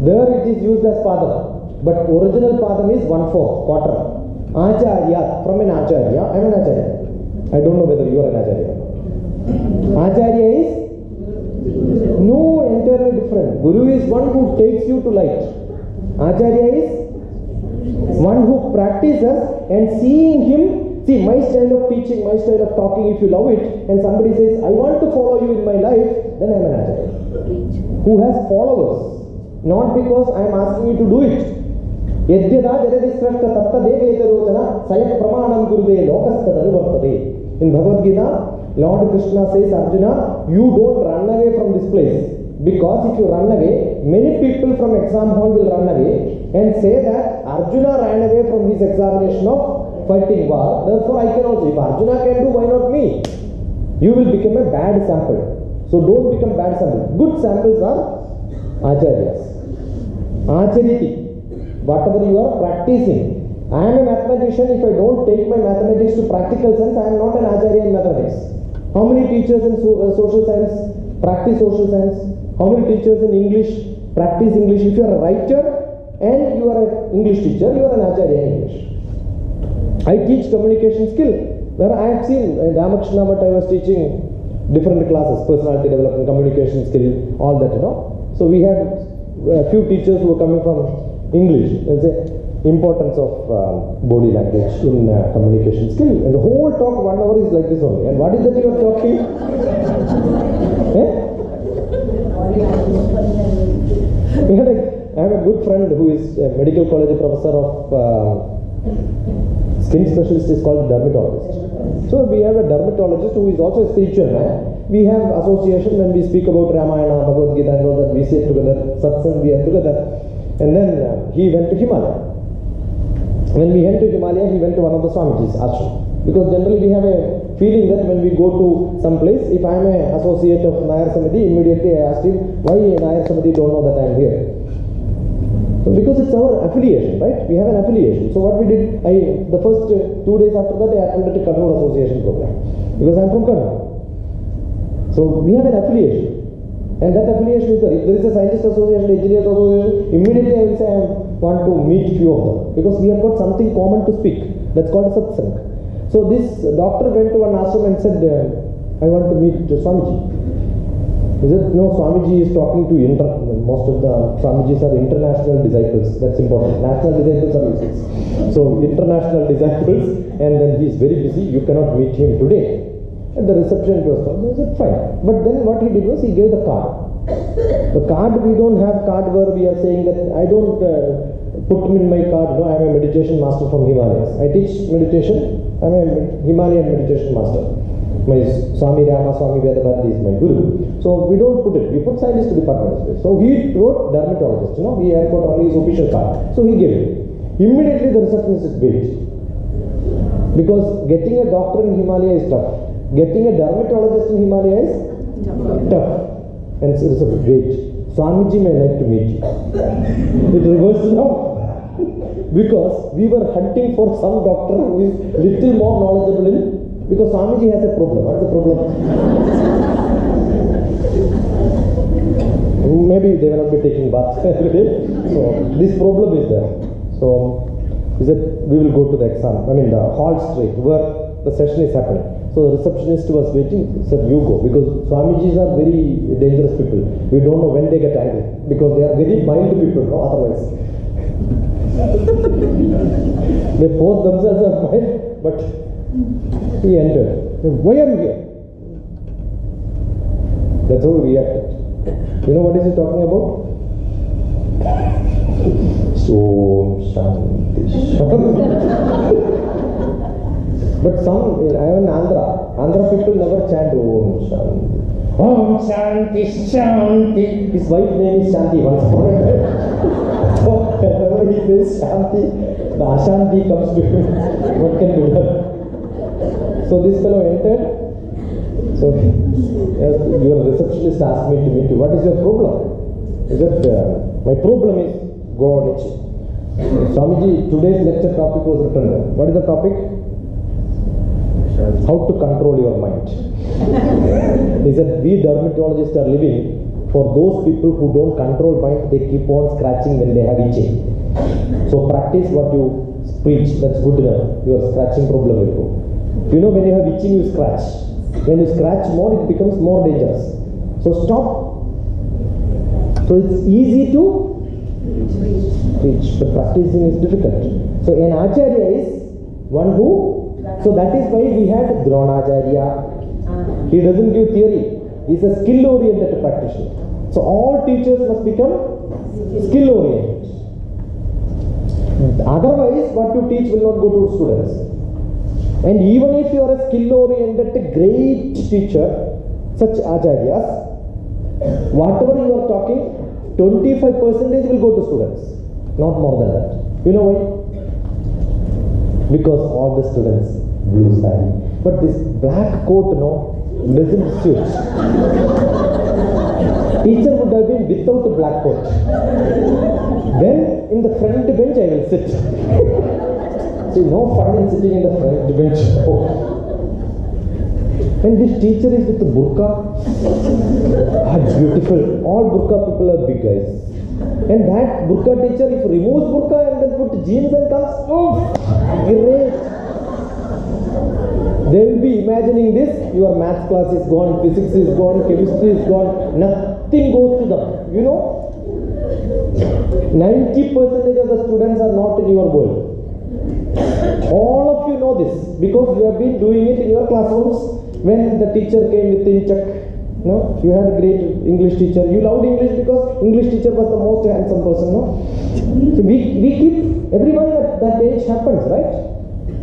there it is used as Padam, but original Padam is 1/4, quarter. Acharya, from an Acharya, I am an Acharya. I don't know whether you are an Acharya. Acharya is? No, entirely different. Guru is one who takes you to light. Acharya is one who practices, and seeing him, see my style of teaching, my style of talking, if you love it, and somebody says, I want to follow you in my life, then I am an Acharya. Who has followers, not because I am asking you to do it. Yadyada jaradisrashta tatta devetarojana sayat pramanam gurude lokastadanu vartade. In Bhagavad Gita, Lord Krishna says, Arjuna, you don't run away from this place. Because if you run away, many people from exam hall will run away and say that Arjuna ran away from his examination of fighting war. Therefore, I can also. If Arjuna can do, why not me? You will become a bad sample. So don't become bad sample. Good samples are Acharyas. Achariti. Whatever you are practicing. I am a mathematician. If I don't take my mathematics to practical sense, I am not an Acharya in mathematics. How many teachers in social science practice social science? How many teachers in English practice English? If you are a writer and you are an English teacher, you are an Acharya in English. I teach communication skill. Where I have seen Ramakrishna, but I was teaching different classes, personality development, communication skill, all that, you know. So we had a few teachers who were coming from English. There's a importance of body language in communication skill. And the whole talk, 1 hour, is like this only. And what is that you are talking? I have a good friend who is a medical college professor of skin specialist, is called dermatologist. So we have a dermatologist who is also a spiritual man. We have association when we speak about Ramayana, Bhagavad Gita, and all that. We sit together, satsang, we are together. And then he went to Himalaya. When we went to Himalaya, he went to one of the Swamiji's ashram. Because generally we have a feeling that when we go to some place, if I am an associate of Nayar Samiti, immediately I asked him, why Nayar Samiti don't know that I am here? So because it's our affiliation, right? We have an affiliation. So what we did, the first 2 days after that, I attended a Kannur association program. Because I am from Kannur. So we have an affiliation. And that affiliation is there. If there is a scientist association, engineers association, immediately I will say I want to meet few of them. Because we have got something common to speak. That's called satsang. So this doctor went to one ashram and said, I want to meet Swamiji. He said, no, Swamiji is talking to most of the Swamijis are international disciples. That's important. National disciples are useless. So international disciples, and then he is very busy. You cannot meet him today. And the reception was called. I said, fine. But then what he did was he gave the card. The card, we don't have card where we are saying that I don't put in my card. No, I am a meditation master from Himalayas. I teach meditation. I am a Himalayan meditation master. My Swami Rama, Swami Vedabharati is my guru. So we don't put it. We put scientist department. So he wrote dermatologist. He had got only his official card. So he gave it. Immediately the receptionist said, wait. Because getting a doctor in Himalaya is tough. Getting a dermatologist in Himalaya is tough. And so said, wait. Swamiji may like to meet you. It reversed now. Because we were hunting for some doctor who is little more knowledgeable in. Because Swamiji has a problem. What's the problem? Maybe they will not be taking baths every day. So this problem is there. So he said, we will go to the exam. The hall straight where the session is happening. So the receptionist was waiting. He said, you go. Because Swamijis are very dangerous people. We don't know when they get angry. Because they are very mild people, no otherwise. They pose themselves as mild, but he entered. Why are you here? That's how he reacted. You know what is he talking about? So Shanti. But some, I am in Andhra people never chant Om Shanti. Om Shanti Shanti. His wife's name is Shanti once upon a time. So whenever he says Shanti, the Ashanti comes to him. What can be done? So this fellow entered. So your receptionist asked me to meet you. What is your problem? He said, my problem is go on itching. Swamiji, today's lecture topic was written there. What is the topic? How to control your mind. He said, we dermatologists are living for those people who don't control mind. They keep on scratching when they have itching. So practice what you preach. That's good enough. Your scratching problem will go. When you have itching, you scratch. When you scratch more, it becomes more dangerous. So stop. So it's easy to preach, but practicing is difficult. So an acharya is one who, so that is why we had Dronacharya. He doesn't give theory. He's a skill-oriented practitioner. So all teachers must become skill-oriented. Otherwise, what you teach will not go to students. And even if you are a skill-oriented great teacher, such acharyas, whatever you are talking, 25% will go to students, not more than that. You know why? Because all the students blue sari, but this black coat, doesn't suit. Teacher would have been without a black coat. Then in the front bench I will sit. See, no fun in sitting in the front bench. And this teacher is with the burqa. Beautiful. All burqa people are big guys. And that burqa teacher, if he removes burqa and then put jeans and comes, great. They will be imagining this. Your maths class is gone, physics is gone, chemistry is gone. Nothing goes to them. 90% of the students are not in your world. All of you know this because you have been doing it in your classrooms. When the teacher came with Inchak, you had a great English teacher. You loved English because English teacher was the most handsome person. So we keep, everyone at that age happens, right?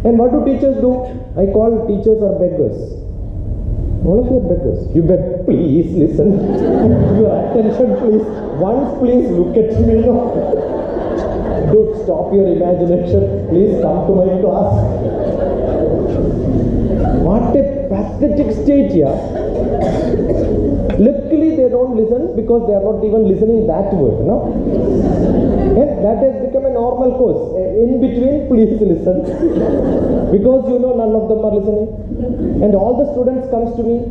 And what do teachers do? I call teachers are beggars. All of you are beggars. You beg, please listen. Your attention, please. Once, please look at me. Dude, stop your imagination. Please come to my class. What a pathetic state here. Luckily, they don't listen because they are not even listening that word. And that has become a normal course. In between, please listen. Because none of them are listening. And all the students comes to me.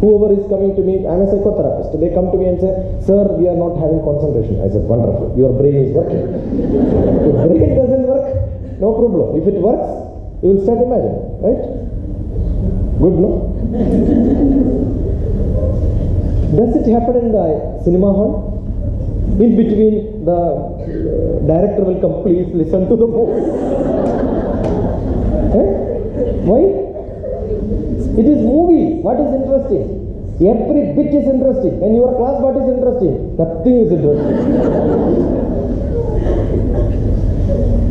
Whoever is coming to me, I am a psychotherapist. They come to me and say, sir, we are not having concentration. I said, wonderful. Your brain is working. If brain doesn't work, no problem. If it works, You will start imagining, right? Good, no? Does it happen in the cinema hall? In between, the director will come, please listen to the movie. Why? It is movie. What is interesting? Every bit is interesting. In your class, what is interesting? Nothing is interesting.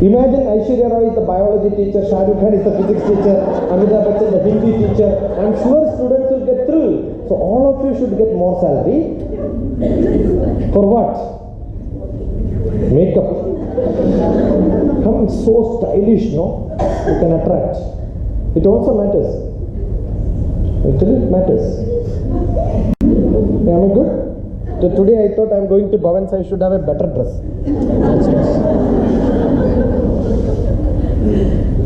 Imagine Aishwarya Roy is the biology teacher, Shah Rukh Khan is the physics teacher, Amitabh Bachchan the Hindi teacher. I am sure students will get thrilled. So all of you should get more salary. For what? Makeup. Come so stylish, no? You can attract. It also matters. Actually, it matters. Am I good? So today I thought I am going to Bhavan, so I should have a better dress.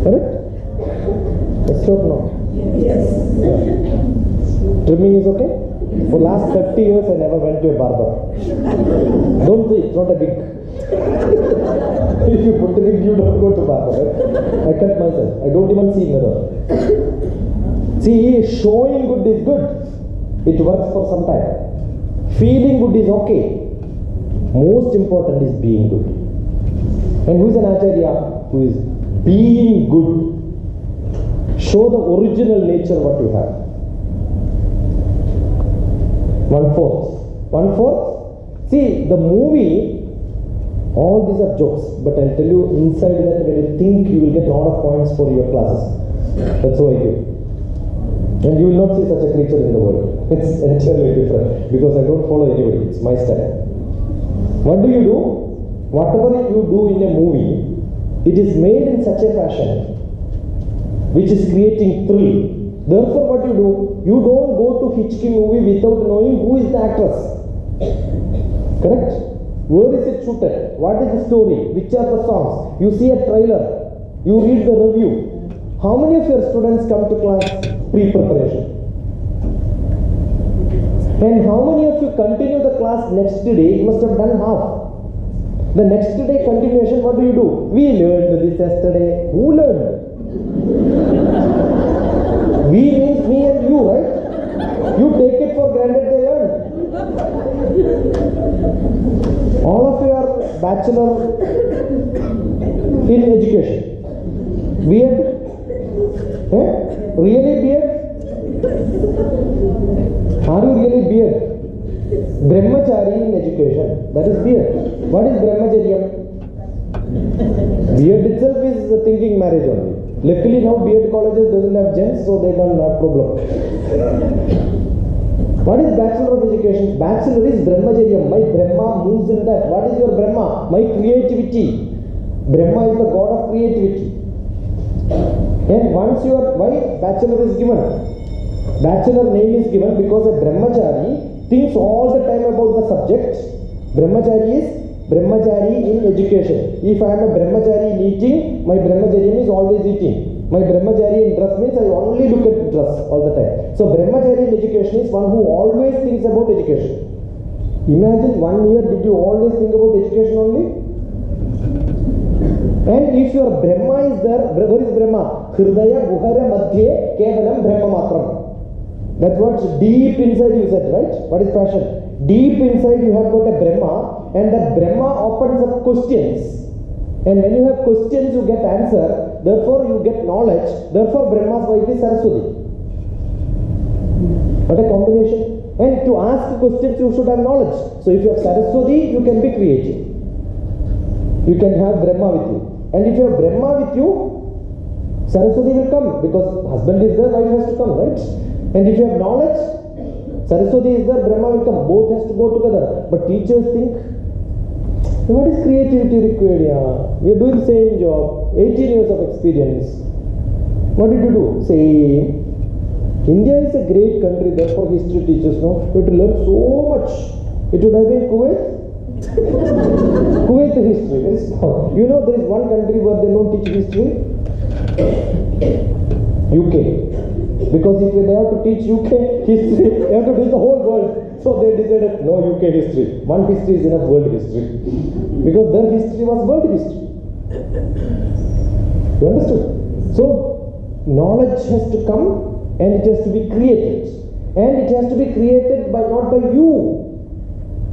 Correct? Yes or no? Yes. Yeah. Trimming is okay? For last 30 years I never went to a barber. Don't say it's not a big. If you put a wig, you don't go to barber. Right? I cut myself. I don't even see mirror. See, showing good is good. It works for some time. Feeling good is okay. Most important is being good. And who is an acharya? Who is being good. Show the original nature what you have. 1/4. 1/4. See, the movie, all these are jokes, but I'll tell you inside that when you think you will get a lot of points for your classes. That's how I give. And you will not see such a creature in the world. It's entirely different because I don't follow anybody. It's my style. What do? Whatever you do in a movie, it is made in such a fashion which is creating thrill. Therefore, what you do? You don't go to Hitchcock movie without knowing who is the actress. Correct? Where is it shooted? What is the story? Which are the songs? You see a trailer. You read the review. How many of your students come to class pre-preparation? And how many of you continue the class next day? You must have done half. The next day continuation, what do? We learned this yesterday. Who learned? We means me and you, right? You take it for granted they learned. All of you are bachelor in education. B.Ed? Really B.Ed? Are you really B.Ed? Brahmachari in education. That is B.Ed. What is Brahmacharya? B.Ed itself is thinking marriage only. Luckily now B.Ed colleges doesn't have gents, so they don't have problem. What is Bachelor of Education? Bachelor is Brahmacharya. My Brahma moves in that. What is your Brahma? My creativity. Brahma is the god of creativity. And once you are, why Bachelor is given? Bachelor name is given because a Brahmachari thinks all the time about the subject. Brahmachari is Brahmachari in education. If I am a Brahmachari in eating, my Brahmacharya is always eating. My Brahmachari in dress means I only look at dress all the time. So Brahmachari in education is one who always thinks about education. Imagine 1 year, did you always think about education only? And if your Brahma is there, where is Brahma? Hridaya Guhara Madhye Kevalam Brahma Matram. That's what's deep inside you said, right? What is passion? Deep inside you have got a Brahma, and that Brahma opens up questions. And when you have questions, you get answer. Therefore, you get knowledge. Therefore, Brahma's wife is Saraswati. What a combination. And to ask questions, you should have knowledge. So if you have Saraswati, you can be creative. You can have Brahma with you. And if you have Brahma with you, Saraswati will come because husband is there, wife has to come, right? And if you have knowledge, Saraswati is there, Brahma will come. Both has to go together. But teachers think, what is creativity required here? We are doing the same job, 18 years of experience. What did you do? Same. India is a great country, therefore history teachers know. We have to learn so much. It would have been Kuwait. Kuwait history, very small. You know there is one country where they don't teach history? UK. Because if they have to teach UK history, they have to teach the whole world. So they decided, no UK history. One history is enough, world history. Because their history was world history. You understood? So knowledge has to come and it has to be created. And it has to be created by not by you,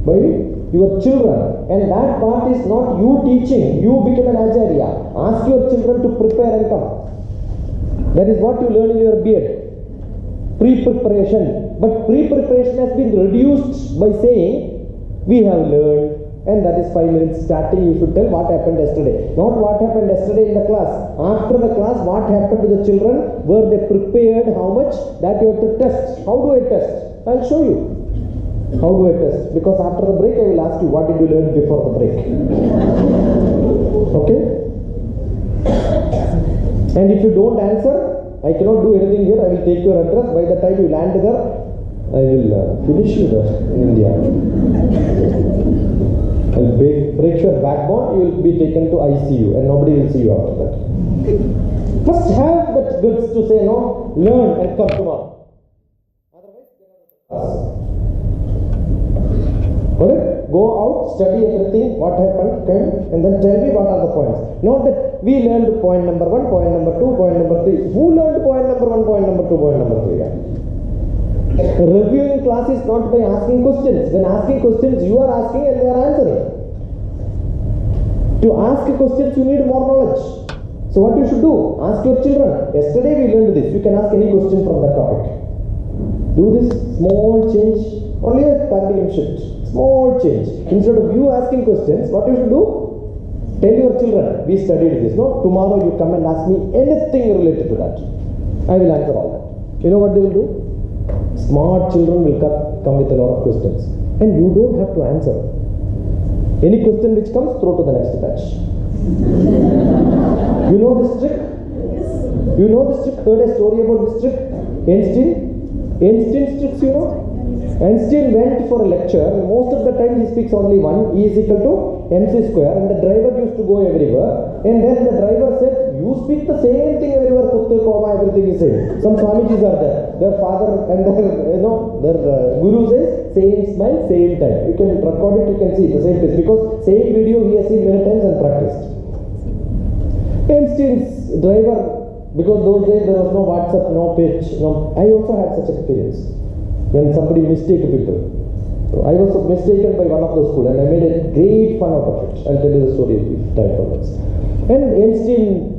by your children. And that part is not you teaching. You become an acharya. Ask your children to prepare and come. That is what you learn in your B.Ed. Pre-preparation. But pre-preparation has been reduced by saying, we have learned, and that is 5 minutes starting. You should tell what happened yesterday. Not what happened yesterday in the class. After the class, what happened to the children? Were they prepared? How much? That you have to test. How do I test? I'll show you. How do I test? Because after the break, I will ask you, what did you learn before the break? Okay? And if you don't answer, I cannot do anything here. I will take your address. By the time you land there, I will finish you there in India. I'll break your backbone. You will be taken to ICU and nobody will see you after that. Must have that guts to say no, learn and come tomorrow. Otherwise, correct? Go out, study everything, what happened, come, and then tell me what are the points. Not that we learned point number 1, point number 2, point number 3. Who learned point number 1, point number 2, point number 3? Reviewing class is not by asking questions. When asking questions, you are asking and they are answering. To ask questions, you need more knowledge. So what you should do? Ask your children. Yesterday we learned this. You can ask any question from that topic. Do this small change, only a paradigm shift. Small change. Instead of you asking questions, what you should do? Tell your children, we studied this. No, tomorrow you come and ask me anything related to that. I will answer all that. You know what they will do? Smart children will come with a lot of questions. And you don't have to answer. Any question which comes, throw to the next batch. You know this trick? You know this trick? Heard a story about this trick? Einstein's tricks, you know? Einstein went for a lecture. Most of the time he speaks only one. E is equal to mc square. And the driver used to go everywhere. And then the driver said, you speak the same thing everywhere. Kutta, koma, everything is same. Some Swamijis are there. Their father and their guru says, same smile, same time. You can record it, you can see the same place. Because same video he has seen many times and practiced. Einstein's driver, because those days there was no WhatsApp, no pitch. No, I also had such experience. When somebody mistaken people. So I was mistaken by one of the school and I made a great fun out of it. I'll tell you the story if time permits. And Einstein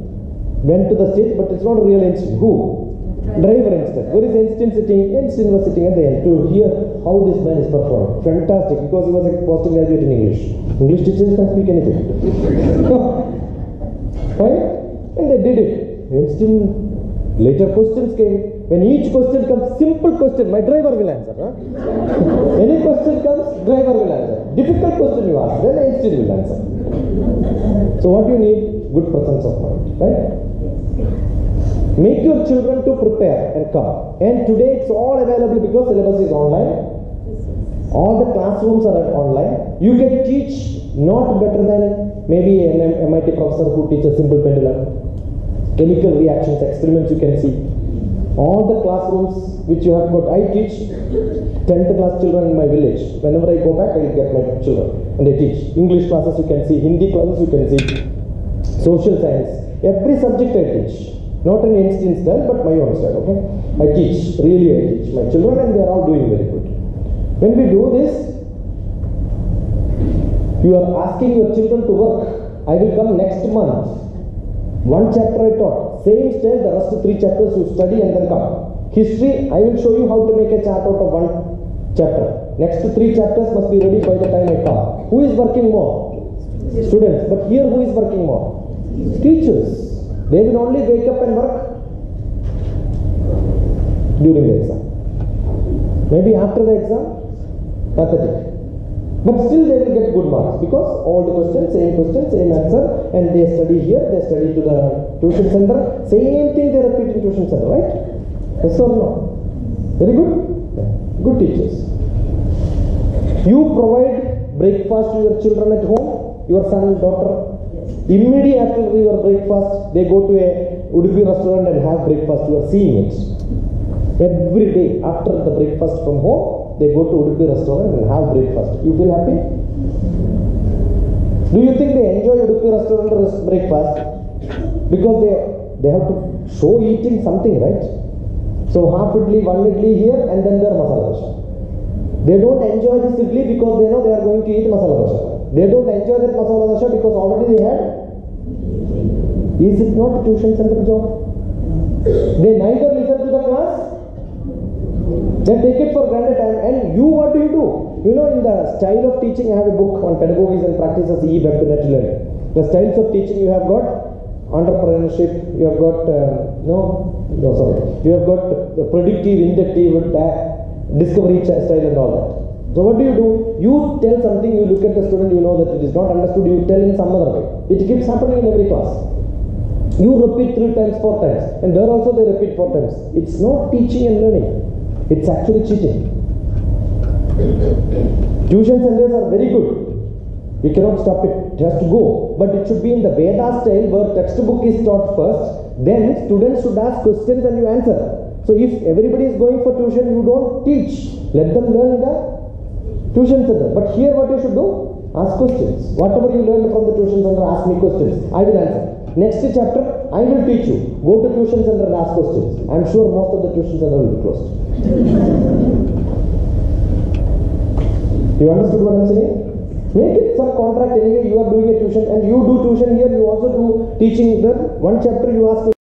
went to the stage, but it's not a real Einstein. Who? Driver Einstein. Where is Einstein sitting? Einstein was sitting at the end to hear how this man is performing. Fantastic, because he was a postgraduate in English. English teachers can speak anything. Right? And they did it. Einstein, later questions came. When each question comes, simple question, my driver will answer. Huh? Any question comes, driver will answer. Difficult question you ask, then Einstein will answer. So what you need? Good presence of mind, right? Make your children to prepare and come. And today it's all available because syllabus is online. All the classrooms are online. You can teach not better than maybe an MIT professor who teaches simple pendulum. Chemical reactions, experiments you can see. All the classrooms which you have got, I teach 10th class children in my village. Whenever I go back, I will get my children and I teach. English classes you can see, Hindi classes you can see, social science. Every subject I teach. Not an Einstein style, but my own style, okay? I teach, really I teach my children and they are all doing very good. When we do this, you are asking your children to work. I will come next month. One chapter I taught, same style, the rest 3 chapters you study and then come. History, I will show you how to make a chart out of 1 chapter. Next 3 chapters must be ready by the time I come. Who is working more? Students. But here who is working more? Teachers. They will only wake up and work during the exam. Maybe after the exam, pathetic. But still they will get good marks because all the questions, same answer, and they study here, they study to the tuition center, same thing they repeat in tuition center, right? Yes or no? Very good? Good teachers. You provide breakfast to your children at home, your son and daughter. Immediately after your breakfast, they go to a Udupi restaurant and have breakfast. You are seeing it. Every day after the breakfast from home, they go to Udupi restaurant and have breakfast. You feel happy? Do you think they enjoy Udupi restaurant breakfast? Because they have to show eating something, right? So half idli, one idli here, and then their masala dosa. They don't enjoy this idli because they know they are going to eat masala dosa. They don't enjoy that masala dosa because already they had. Is it not a tuition center job? They neither listen to the class, they take it for granted, and you, what do? You know, in the style of teaching, I have a book on pedagogies and practices web to net learning. The styles of teaching, you have got entrepreneurship, you have got you have got the predictive, inductive, discovery style and all that. So what do? You tell something, you look at the student, you know that it is not understood, you tell in some other way. It keeps happening in every class. You repeat 3 times, 4 times, and there also they repeat 4 times. It's not teaching and learning. It's actually cheating. Tuition centers are very good. We cannot stop it. It has to go. But it should be in the Veda style where textbook is taught first. Then students should ask questions and you answer. So if everybody is going for tuition, you don't teach. Let them learn in the tuition center. But here what you should do? Ask questions. Whatever you learn from the tuition center, ask me questions. I will answer. Next chapter, I will teach you. Go to tuition center and ask questions. I am sure most of the tuition center will be closed. You understood what I am saying? Make it some contract anyway. You are doing a tuition and you do tuition here. You also do teaching there. One chapter you ask